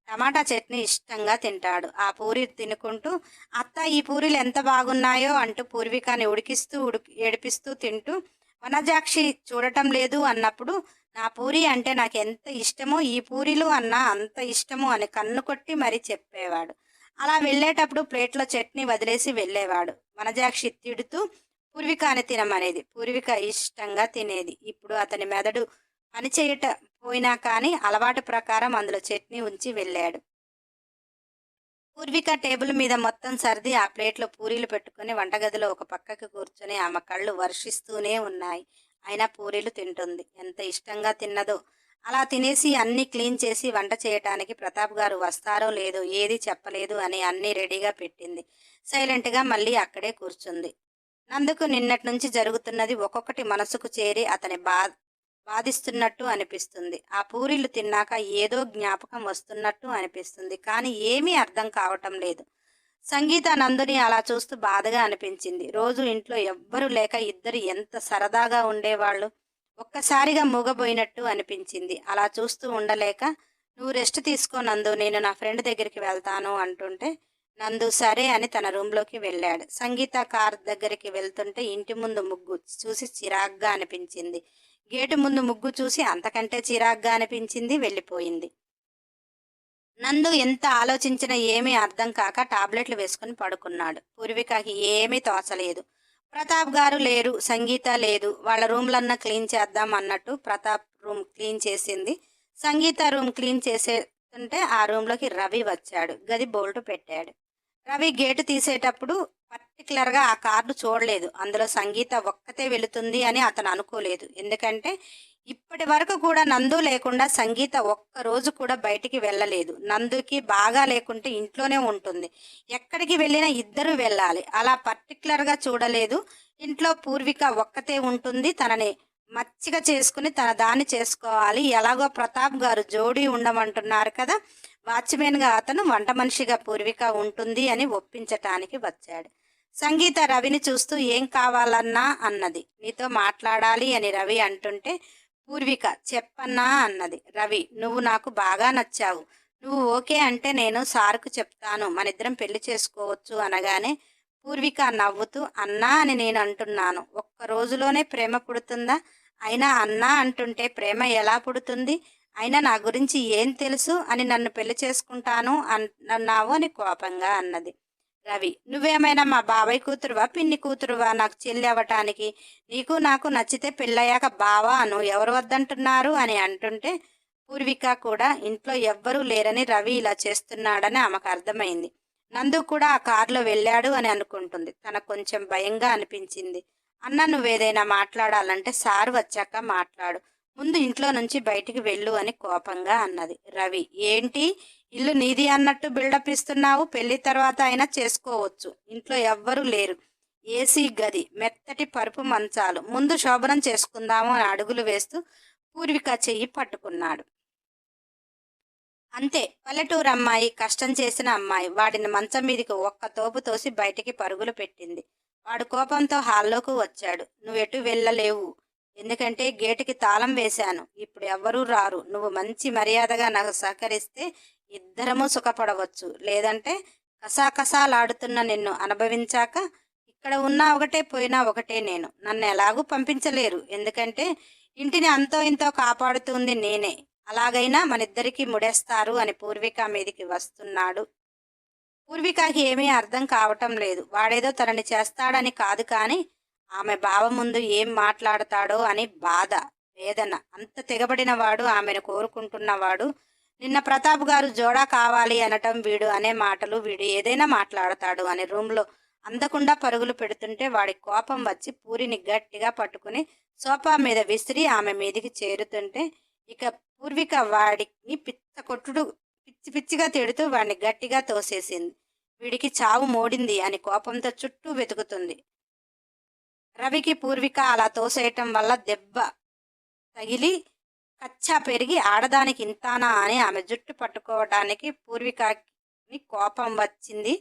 టమాటా చట్నీ ఇష్టంగా తింటాడు. ఆ పూరి తినుకుంటూ, అత్త ఈ పూరీలు ఎంత బాగున్నాయో అంటూ పూర్వికాని ఉడికిస్తూ ఏడిపిస్తూ తింటూ, వనజాక్షి చూడటం లేదు అన్నప్పుడు నా పూరి అంటే నాకు ఎంత ఇష్టమో ఈ పూరీలు అన్నా అంత ఇష్టమో అని కన్ను కొట్టి మరీ చెప్పేవాడు. అలా వెళ్ళేటప్పుడు ప్లేట్లో చట్నీ వదిలేసి వెళ్ళేవాడు. వనజాక్షి తిడుతూ పూర్వికాని తినమనేది. పూర్విక ఇష్టంగా తినేది. ఇప్పుడు అతని మెదడు పనిచేయట పోయినా కానీ అలవాటు ప్రకారం అందులో చట్నీ ఉంచి వెళ్ళాడు. పూర్విక టేబుల్ మీద మొత్తం సర్ది ఆ ప్లేట్లో పూరీలు పెట్టుకుని వంటగదిలో ఒక పక్కకి కూర్చొని ఆమె కళ్ళు వర్షిస్తూనే ఉన్నాయి. అయినా పూరీలు తింటుంది. ఎంత ఇష్టంగా తిన్నదో. అలా తినేసి అన్నీ క్లీన్ చేసి వంట చేయటానికి ప్రతాప్ గారు వస్తారో లేదో ఏది చెప్పలేదు అని అన్నీ రెడీగా పెట్టింది. సైలెంట్గా మళ్ళీ అక్కడే కూర్చుంది. నందుకు నిన్నటి నుంచి జరుగుతున్నది ఒక్కొక్కటి మనసుకు చేరి అతని బాధిస్తున్నట్టు అనిపిస్తుంది. ఆ పూరీలు తిన్నాక ఏదో జ్ఞాపకం వస్తున్నట్టు అనిపిస్తుంది. కానీ ఏమీ అర్థం కావటం లేదు. సంగీత నందుని అలా చూస్తూ బాధగా అనిపించింది. రోజు ఇంట్లో ఎవ్వరూ లేక ఇద్దరు ఎంత సరదాగా ఉండేవాళ్ళు. ఒక్కసారిగా మూగబోయినట్టు అనిపించింది. అలా చూస్తూ ఉండలేక, నువ్వు రెస్ట్ తీసుకో నందు, నేను నా ఫ్రెండ్ దగ్గరికి వెళ్తాను అంటుంటే, నందు సరే అని తన రూంలోకి వెళ్ళాడు. సంగీత కార్ దగ్గరికి వెళ్తుంటే ఇంటి ముందు ముగ్గు చూసి చిరాగ్గా అనిపించింది. గేటు ముందు ముగ్గు చూసి అంతకంటే చిరాగ్గా అనిపించింది. వెళ్ళిపోయింది. నందు ఎంత ఆలోచించినా ఏమీ అర్థం కాక టాబ్లెట్లు వేసుకుని పడుకున్నాడు. పూర్వికకి ఏమీ తోచలేదు. ప్రతాప్ గారు లేరు, సంగీత లేదు. వాళ్ళ రూమ్లన్నా క్లీన్ చేద్దాం అన్నట్టు ప్రతాప్ రూమ్ క్లీన్ చేసింది. సంగీత రూమ్ క్లీన్ చేసేస్తుంటే ఆ రూమ్లోకి రవి వచ్చాడు. గది బోల్టు పెట్టాడు. రవి గేటు తీసేటప్పుడు పర్టికులర్గా ఆ కార్డు చూడలేదు. అందులో సంగీత ఒక్కతే వెళుతుంది అని అతను అనుకోలేదు. ఎందుకంటే ఇప్పటి వరకు కూడా నందు లేకుండా సంగీత ఒక్కరోజు కూడా బయటికి వెళ్ళలేదు. నందుకి బాగా లేకుంటే ఇంట్లోనే ఉంటుంది. ఎక్కడికి వెళ్ళినా ఇద్దరు వెళ్ళాలి. అలా పర్టికులర్గా చూడలేదు. ఇంట్లో పూర్విక ఒక్కతే ఉంటుంది. తనని మచ్చిక చేసుకుని తన దాన్ని చేసుకోవాలి. ఎలాగో ప్రతాప్ గారు జోడీ ఉండమంటున్నారు కదా, వాచ్మెన్గా అతను వంట మనిషిగా పూర్విక ఉంటుంది అని ఒప్పించటానికి వచ్చాడు. సంగీత రవిని చూస్తూ ఏం కావాలన్నా అన్నది. నీతో మాట్లాడాలి అని రవి అంటుంటే పూర్విక చెప్పన్నా అన్నది. రవి, నువ్వు నాకు బాగా నచ్చావు. నువ్వు ఓకే అంటే నేను సార్కు చెప్తాను, మనిద్దరం పెళ్లి చేసుకోవచ్చు అనగానే పూర్విక నవ్వుతూ అన్నా అని నేను అంటున్నాను. ఒక్క రోజులోనే ప్రేమ పుడుతుందా? అయినా అన్నా అంటుంటే ప్రేమ ఎలా పుడుతుంది? అయినా నా గురించి ఏం తెలుసు అని నన్ను పెళ్లి చేసుకుంటాను అన్నావు అని కోపంగా అన్నది. రవి, నువ్వేమైనా మా బాబాయ్ కూతురువా పిన్ని కూతురువా నాకు చెల్లి అవ్వటానికి? నీకు నాకు నచ్చితే పెళ్ళయ్యాక బావా అను, ఎవరు వద్దంటున్నారు అని అంటుంటే పూర్విక కూడా ఇంట్లో ఎవ్వరూ లేరని రవి ఇలా చేస్తున్నాడని ఆమెకు అర్థమైంది. నందు కూడా ఆ కారులో వెళ్ళాడు అని అనుకుంటుంది. తనకు కొంచెం భయంగా అనిపించింది. అన్న, నువ్వేదైనా మాట్లాడాలంటే సార్ వచ్చాక మాట్లాడు. ముందు ఇంట్లో నుంచి బయటికి వెళ్ళు అని కోపంగా అన్నది. రవి, ఏంటి ఇల్లు నీది అన్నట్టు బిల్డప్ ఇస్తున్నావు? పెళ్లి తర్వాత అయినా చేసుకోవచ్చు. ఇంట్లో ఎవ్వరూ లేరు. ఏసీ గది, మెత్తటి పరుపు మంచాలు, ముందు శోభనం చేసుకుందాము అని అడుగులు వేస్తూ పూర్విక చెయ్యి పట్టుకున్నాడు. అంతే, పల్లెటూరు అమ్మాయి, కష్టం చేసిన అమ్మాయి. వాడిని మంచం మీదికి ఒక్క తోపు తోసి బయటికి పరుగులు పెట్టింది. వాడు కోపంతో హాల్లోకి వచ్చాడు. నువ్వెటు వెళ్ళలేవు, ఎందుకంటే గేటుకి తాళం వేశాను. ఇప్పుడు ఎవ్వరూ రారు. నువ్వు మంచి మర్యాదగా నాకు సహకరిస్తే ఇద్దరము సుఖపడవచ్చు. లేదంటే కసాకసాలాడుతున్న నిన్ను అనుభవించాక ఇక్కడ ఉన్నా ఒకటే, పోయినా ఒకటే. నేను నన్ను ఎలాగూ పంపించలేరు, ఎందుకంటే ఇంటిని అంతో ఇంతో కాపాడుతుంది నేనే. అలాగైనా మనిద్దరికీ ముడేస్తారు అని పూర్విక మీదికి వస్తున్నాడు. పూర్వికకి ఏమీ అర్థం కావటం లేదు. వాడేదో తనని చేస్తాడని కాదు, కానీ ఆమె బావ ముందు ఏం మాట్లాడతాడో అని బాధ, వేదన. అంత తెగబడిన వాడు, ఆమెను కోరుకుంటున్నవాడు. నిన్న ప్రతాప్ గారు జోడా కావాలి అనటం, వీడు అనే మాటలు, వీడు ఏదైనా మాట్లాడతాడు అని రూమ్లో అందకుండా పరుగులు పెడుతుంటే వాడి కోపం వచ్చి పూరిని గట్టిగా పట్టుకుని సోఫా మీద విసిరి ఆమె మీదికి చేరుతుంటే ఇక పూర్విక వాడిని పిచ్చి పిచ్చిగా తిడుతూ వాడిని గట్టిగా తోసేసింది. వీడికి చావు మోడింది అని కోపంతో చుట్టూ వెతుకుతుంది. రవికి పూర్విక అలా తోసేయటం వల్ల దెబ్బ తగిలి కచ్చా పెరిగి, ఆడదానికి ఇంతానా అని ఆమె జుట్టు పట్టుకోవడానికి పూర్వికకి కోపం వచ్చింది.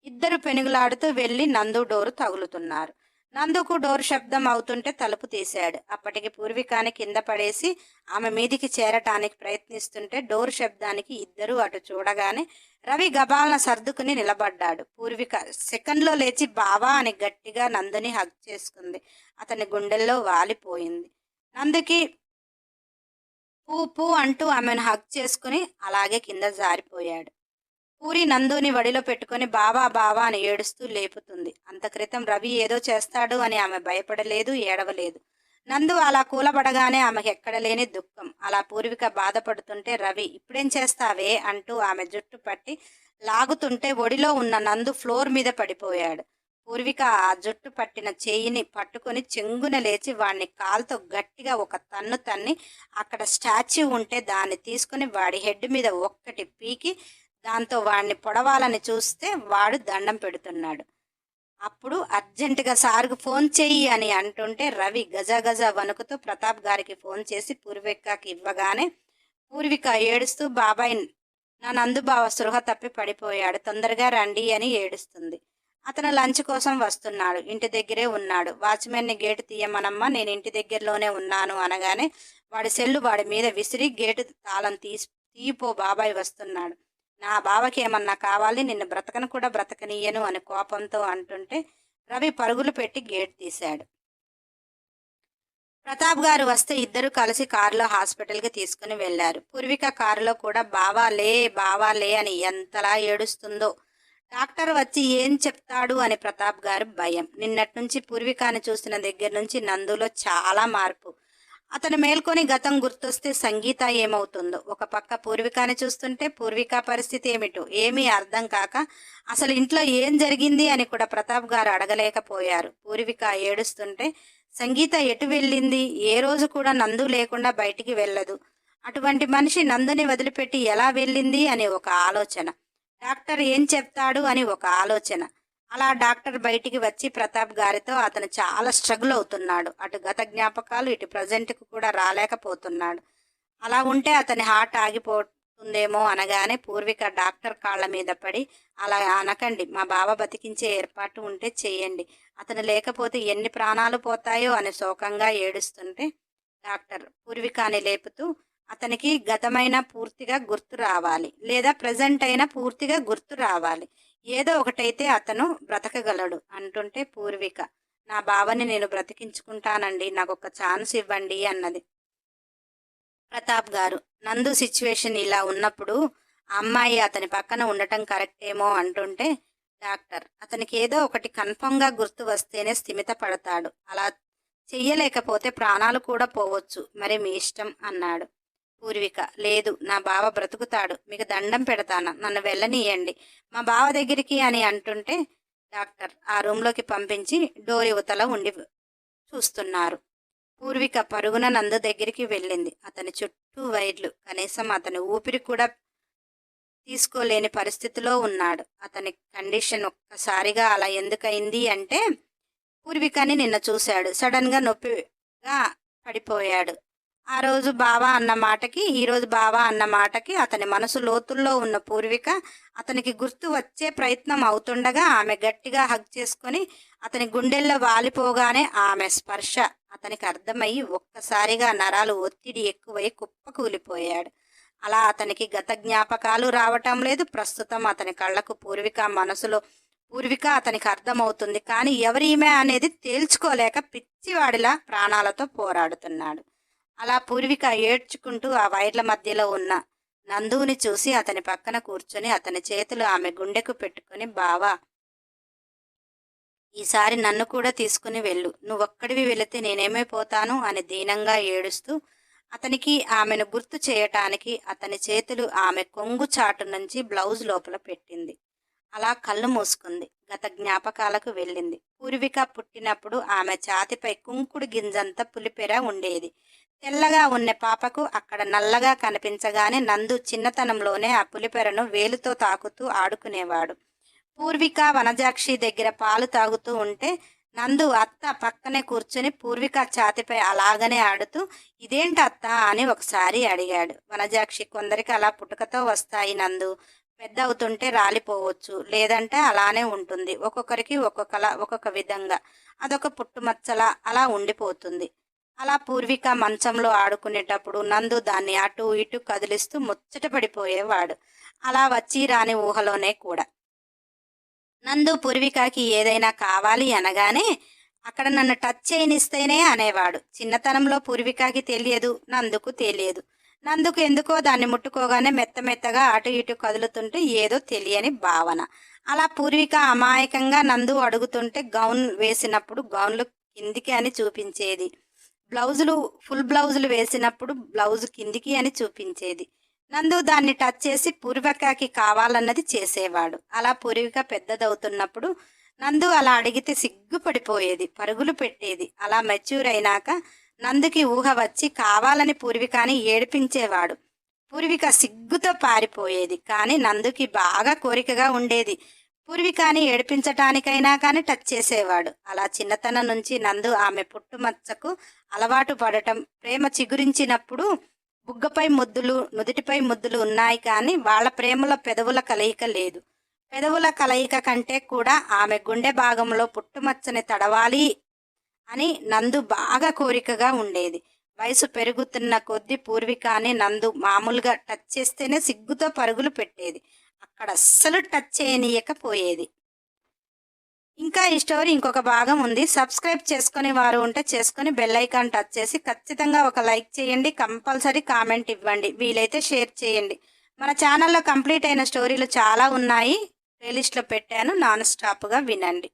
ఇద్దరు పెనుగులాడుతూ వెళ్ళి నందు డోరు తగులుతున్నారు. నందుకు డోర్ శబ్దం అవుతుంటే తలుపు తీశాడు. అప్పటికి పూర్వికాని కింద పడేసి ఆమె మీదికి చేరటానికి ప్రయత్నిస్తుంటే డోర్ శబ్దానికి ఇద్దరూ అటు చూడగానే రవి గబాలన సర్దుకుని నిలబడ్డాడు. పూర్విక సెకండ్లో లేచి బావా అని గట్టిగా నందుని హగ్ చేసుకుంది. అతని గుండెల్లో వాలిపోయింది. నందుకి పూ పూ అంటూ ఆమెను హగ్ చేసుకుని అలాగే కింద జారిపోయాడు. పూరి నందుని వడిలో పెట్టుకుని బావా బావా అని ఏడుస్తూ లేపుతుంది. అంత క్రితం రవి ఏదో చేస్తాడు అని ఆమె భయపడలేదు, ఏడవలేదు. నందు అలా కూలబడగానే ఆమెకి ఎక్కడలేని దుఃఖం. అలా పూర్విక బాధపడుతుంటే రవి, ఇప్పుడేం చేస్తావే అంటూ ఆమె జుట్టు పట్టి లాగుతుంటే ఒడిలో ఉన్న నందు ఫ్లోర్ మీద పడిపోయాడు. పూర్విక ఆ జుట్టు పట్టిన చేయిని పట్టుకుని చెంగున లేచి వాడిని కాలుతో గట్టిగా ఒక తన్ను తన్ని, అక్కడ స్టాచ్యూ ఉంటే దాన్ని తీసుకుని వాడి హెడ్ మీద ఒక్కటి పీకి దాంతో వాడిని పొడవాలని చూస్తే వాడు దండం పెడుతున్నాడు. అప్పుడు అర్జెంటుగా సార్కు ఫోన్ చెయ్యి అని అంటుంటే రవి గజగజ వణుకుతూ ప్రతాప్ గారికి ఫోన్ చేసి పూర్వికకి ఇవ్వగానే పూర్విక ఏడుస్తూ, బాబాయ్, నా నందు బావ సృహ తప్పి పడిపోయాడు, తొందరగా రండి అని ఏడుస్తుంది. అతను లంచ్ కోసం వస్తున్నాడు. ఇంటి దగ్గరే ఉన్నాడు. వాచ్మెన్ని గేటు తీయమనమ్మా, నేను ఇంటి దగ్గరలోనే ఉన్నాను అనగానే వాడి సెల్లు వాడి మీద విసిరి గేటు తాళం తీయిపో, బాబాయ్ వస్తున్నాడు, నా బావకి ఏమన్నా కావాలి, నిన్ను బ్రతకను కూడా బ్రతకనీయను అని కోపంతో అంటుంటే రవి పరుగులు పెట్టి గేట్ తీశాడు. ప్రతాప్ గారు వస్తే ఇద్దరు కలిసి కారులో హాస్పిటల్కి తీసుకుని వెళ్లారు. పూర్విక కారులో కూడా బావాలే అని ఎంతలా ఏడుస్తుందో. డాక్టర్ వచ్చి ఏం చెప్తాడు అని ప్రతాప్ గారు భయం. నిన్నటి నుంచి పూర్వికాని చూసిన దగ్గర నుంచి నందులో చాలా మార్పు. అతను మేల్కొని గతం గుర్తొస్తే సంగీత ఏమవుతుందో, ఒక పక్క పూర్వికాని చూస్తుంటే పూర్విక పరిస్థితి ఏమిటో ఏమీ అర్థం కాక అసలు ఇంట్లో ఏం జరిగింది అని కూడా ప్రతాప్ గారు అడగలేకపోయారు. పూర్విక ఏడుస్తుంటే సంగీత ఎటు వెళ్ళింది, ఏ రోజు కూడా నందు లేకుండా బయటికి వెళ్ళదు, అటువంటి మనిషి నందుని వదిలిపెట్టి ఎలా వెళ్ళింది అని ఒక ఆలోచన, డాక్టర్ ఏం చెప్తాడు అని ఒక ఆలోచన. అలా డాక్టర్ బయటికి వచ్చి ప్రతాప్ గారితో అతను చాలా స్ట్రగుల్ అవుతున్నాడు. అటు గత జ్ఞాపకాలు, ఇటు ప్రజెంట్కు కూడా రాలేకపోతున్నాడు. అలా ఉంటే అతని హార్ట్ ఆగిపోతుందేమో అనగానే పూర్విక డాక్టర్ కాళ్ళ మీద పడి, అలా అనకండి, మా బావ బతికించే ఏర్పాటు ఉంటే చెయ్యండి, అతను లేకపోతే ఎన్ని ప్రాణాలు పోతాయో అని శోకంగా ఏడుస్తుంటే డాక్టర్ పూర్వికాని లేపుతూ, అతనికి గతమైనా పూర్తిగా గుర్తు రావాలి, లేదా ప్రజెంట్ అయినా పూర్తిగా గుర్తు రావాలి, ఏదో ఒకటైతే అతను బ్రతకగలడు అంటుంటే పూర్విక, నా బావని నేను బ్రతికించుకుంటానండి, నాకు ఒక ఛాన్స్ ఇవ్వండి అన్నది. ప్రతాప్ గారు, నందు సిచ్యువేషన్ ఇలా ఉన్నప్పుడు ఆ అమ్మాయి అతని పక్కన ఉండటం కరెక్టేమో అంటుంటే డాక్టర్, అతనికి ఏదో ఒకటి కన్ఫర్మ్గా గుర్తు వస్తేనే స్థిమిత పడతాడు, అలా చెయ్యలేకపోతే ప్రాణాలు కూడా పోవచ్చు, మరి మీ ఇష్టం అన్నాడు. పూర్విక: లేదు, నా బావ బ్రతుకుతాడు, మీకు దండం పెడతాను, నన్ను వెళ్ళనీయండి మా బావ దగ్గరికి అని అంటుంటే డాక్టర్ ఆ రూంలోకి పంపించి డోర్ యువతల ఉండి చూస్తున్నారు. పూర్విక పరుగున నందు దగ్గరికి వెళ్ళింది. అతని చుట్టూ వైర్లు, కనీసం అతని ఊపిరి కూడా తీసుకోలేని పరిస్థితిలో ఉన్నాడు. అతని కండిషన్ ఒక్కసారిగా అలా ఎందుకయింది అంటే పూర్వికని నిన్న చూశాడు. సడన్గా నొప్పిగా పడిపోయాడు. ఆ రోజు బావా అన్న మాటకి, ఈరోజు బావా అన్న మాటకి అతని మనసు లోతుల్లో ఉన్న పూర్విక అతనికి గుర్తు వచ్చే ప్రయత్నం అవుతుండగా ఆమె గట్టిగా హగ్ చేసుకొని అతని గుండెల్లో వాలిపోగానే ఆమె స్పర్శ అతనికి అర్థమయ్యి ఒక్కసారిగా నరాలు ఒత్తిడి ఎక్కువై కుప్పకూలిపోయాడు. అలా అతనికి గత జ్ఞాపకాలు రావటం లేదు. ప్రస్తుతం అతని కళ్ళకు పూర్విక, మనసులో పూర్విక అతనికి అర్థమవుతుంది. కానీ ఎవరీమె అనేది తేల్చుకోలేక పిచ్చివాడిలా ప్రాణాలతో పోరాడుతున్నాడు. అలా పూర్విక ఏడ్చుకుంటూ ఆ వైర్ల మధ్యలో ఉన్న నందువుని చూసి అతని పక్కన కూర్చొని అతని చేతులు ఆమె గుండెకు పెట్టుకుని, బావా, ఈసారి నన్ను కూడా తీసుకుని వెళ్ళు, నువ్వొక్కడివి వెళితే నేనేమైపోతాను అని దీనంగా ఏడుస్తూ అతనికి ఆమెను గుర్తు చేయటానికి అతని చేతులు ఆమె కొంగు చాటు నుంచి బ్లౌజ్ లోపల పెట్టింది. అలా కళ్ళు మూసుకుంది. గత జ్ఞాపకాలకు వెళ్ళింది. పూర్విక పుట్టినప్పుడు ఆమె ఛాతిపై కుంకుడు గింజంత పులిపెర ఉండేది. తెల్లగా ఉన్న పాపకు అక్కడ నల్లగా కనిపించగానే నందు చిన్నతనంలోనే ఆ పులిపెరను వేలుతో తాకుతూ ఆడుకునేవాడు. పూర్విక వనజాక్షి దగ్గర పాలు తాగుతూ ఉంటే నందు అత్త పక్కనే కూర్చుని పూర్విక ఛాతిపై అలాగనే ఆడుతూ, ఇదేంటి అత్త అని ఒకసారి అడిగాడు. వనజాక్షి: కొందరికి అలా పుట్టుకతో వస్తాయి నందు, పెద్ద అవుతుంటే రాలిపోవచ్చు, లేదంటే అలానే ఉంటుంది, ఒక్కొక్కరికి ఒక్కొక్కలా ఒక్కొక్క విధంగా, అదొక పుట్టుమచ్చలా అలా ఉండిపోతుంది. అలా పూర్విక మంచంలో ఆడుకునేటప్పుడు నందు దాన్ని అటు ఇటు కదిలిస్తూ ముచ్చట పడిపోయేవాడు. అలా వచ్చి రాని ఊహలోనే కూడా నందు పూర్వికకి ఏదైనా కావాలి అనగానే అక్కడ నన్ను టచ్ చేయనిస్తేనే అనేవాడు. చిన్నతనంలో పూర్వికకి తెలియదు, నందుకు తెలియదు. నందుకు ఎందుకో దాన్ని ముట్టుకోగానే మెత్తమెత్తగా అటు ఇటు కదులుతుంటే ఏదో తెలియని భావన. అలా పూర్విక అమాయకంగా నందు అడుగుతుంటే గౌన్ వేసినప్పుడు గౌన్లు కిందికి అని చూపించేది, బ్లౌజులు ఫుల్ బ్లౌజులు వేసినప్పుడు బ్లౌజు కిందికి అని చూపించేది. నందు దాన్ని టచ్ చేసి పూర్వికకి కావాలన్నది చేసేవాడు. అలా పూర్విక పెద్దదవుతున్నప్పుడు నందు అలా అడిగితే సిగ్గుపడిపోయేది, పరుగులు పెట్టేది. అలా మెచ్యూర్ అయినాక నందుకి ఊహ వచ్చి కావాలని పూర్వికని ఏడిపించేవాడు. పూర్విక సిగ్గుతో పారిపోయేది. కానీ నందుకి బాగా కోరికగా ఉండేది. పూర్వికని ఏడిపించటానికైనా కానీ టచ్ చేసేవాడు. అలా చిన్నతనం నుంచి నందు ఆమె పుట్టుమచ్చకు అలవాటు పడటం, ప్రేమ చిగురించినప్పుడు బుగ్గపై ముద్దులు, నుదుటిపై ముద్దులు ఉన్నాయి, కానీ వాళ్ళ ప్రేమలో పెదవుల కలయిక లేదు. పెదవుల కలయిక కంటే కూడా ఆమె గుండె భాగంలో పుట్టుమచ్చని తడవాలి అని నందు బాగా కోరికగా ఉండేది. వయసు పెరుగుతున్న కొద్దీ పూర్వికని నందు మామూలుగా టచ్ చేస్తేనే సిగ్గుతో పరుగులు పెట్టేది. అక్కడ అస్సలు టచ్ చేయనీయకపోయేది. ఇంకా ఈ స్టోరీ ఇంకొక భాగం ఉంది. సబ్స్క్రైబ్ చేసుకుని వారు ఉంటే చేసుకుని బెల్ ఐకాన్ టచ్ చేసి ఖచ్చితంగా ఒక లైక్ చేయండి. కంపల్సరీ కామెంట్ ఇవ్వండి. వీలైతే షేర్ చేయండి. మన ఛానల్లో కంప్లీట్ అయిన స్టోరీలు చాలా ఉన్నాయి, ప్లేలిస్ట్లో పెట్టాను, నాన్ స్టాప్గా వినండి.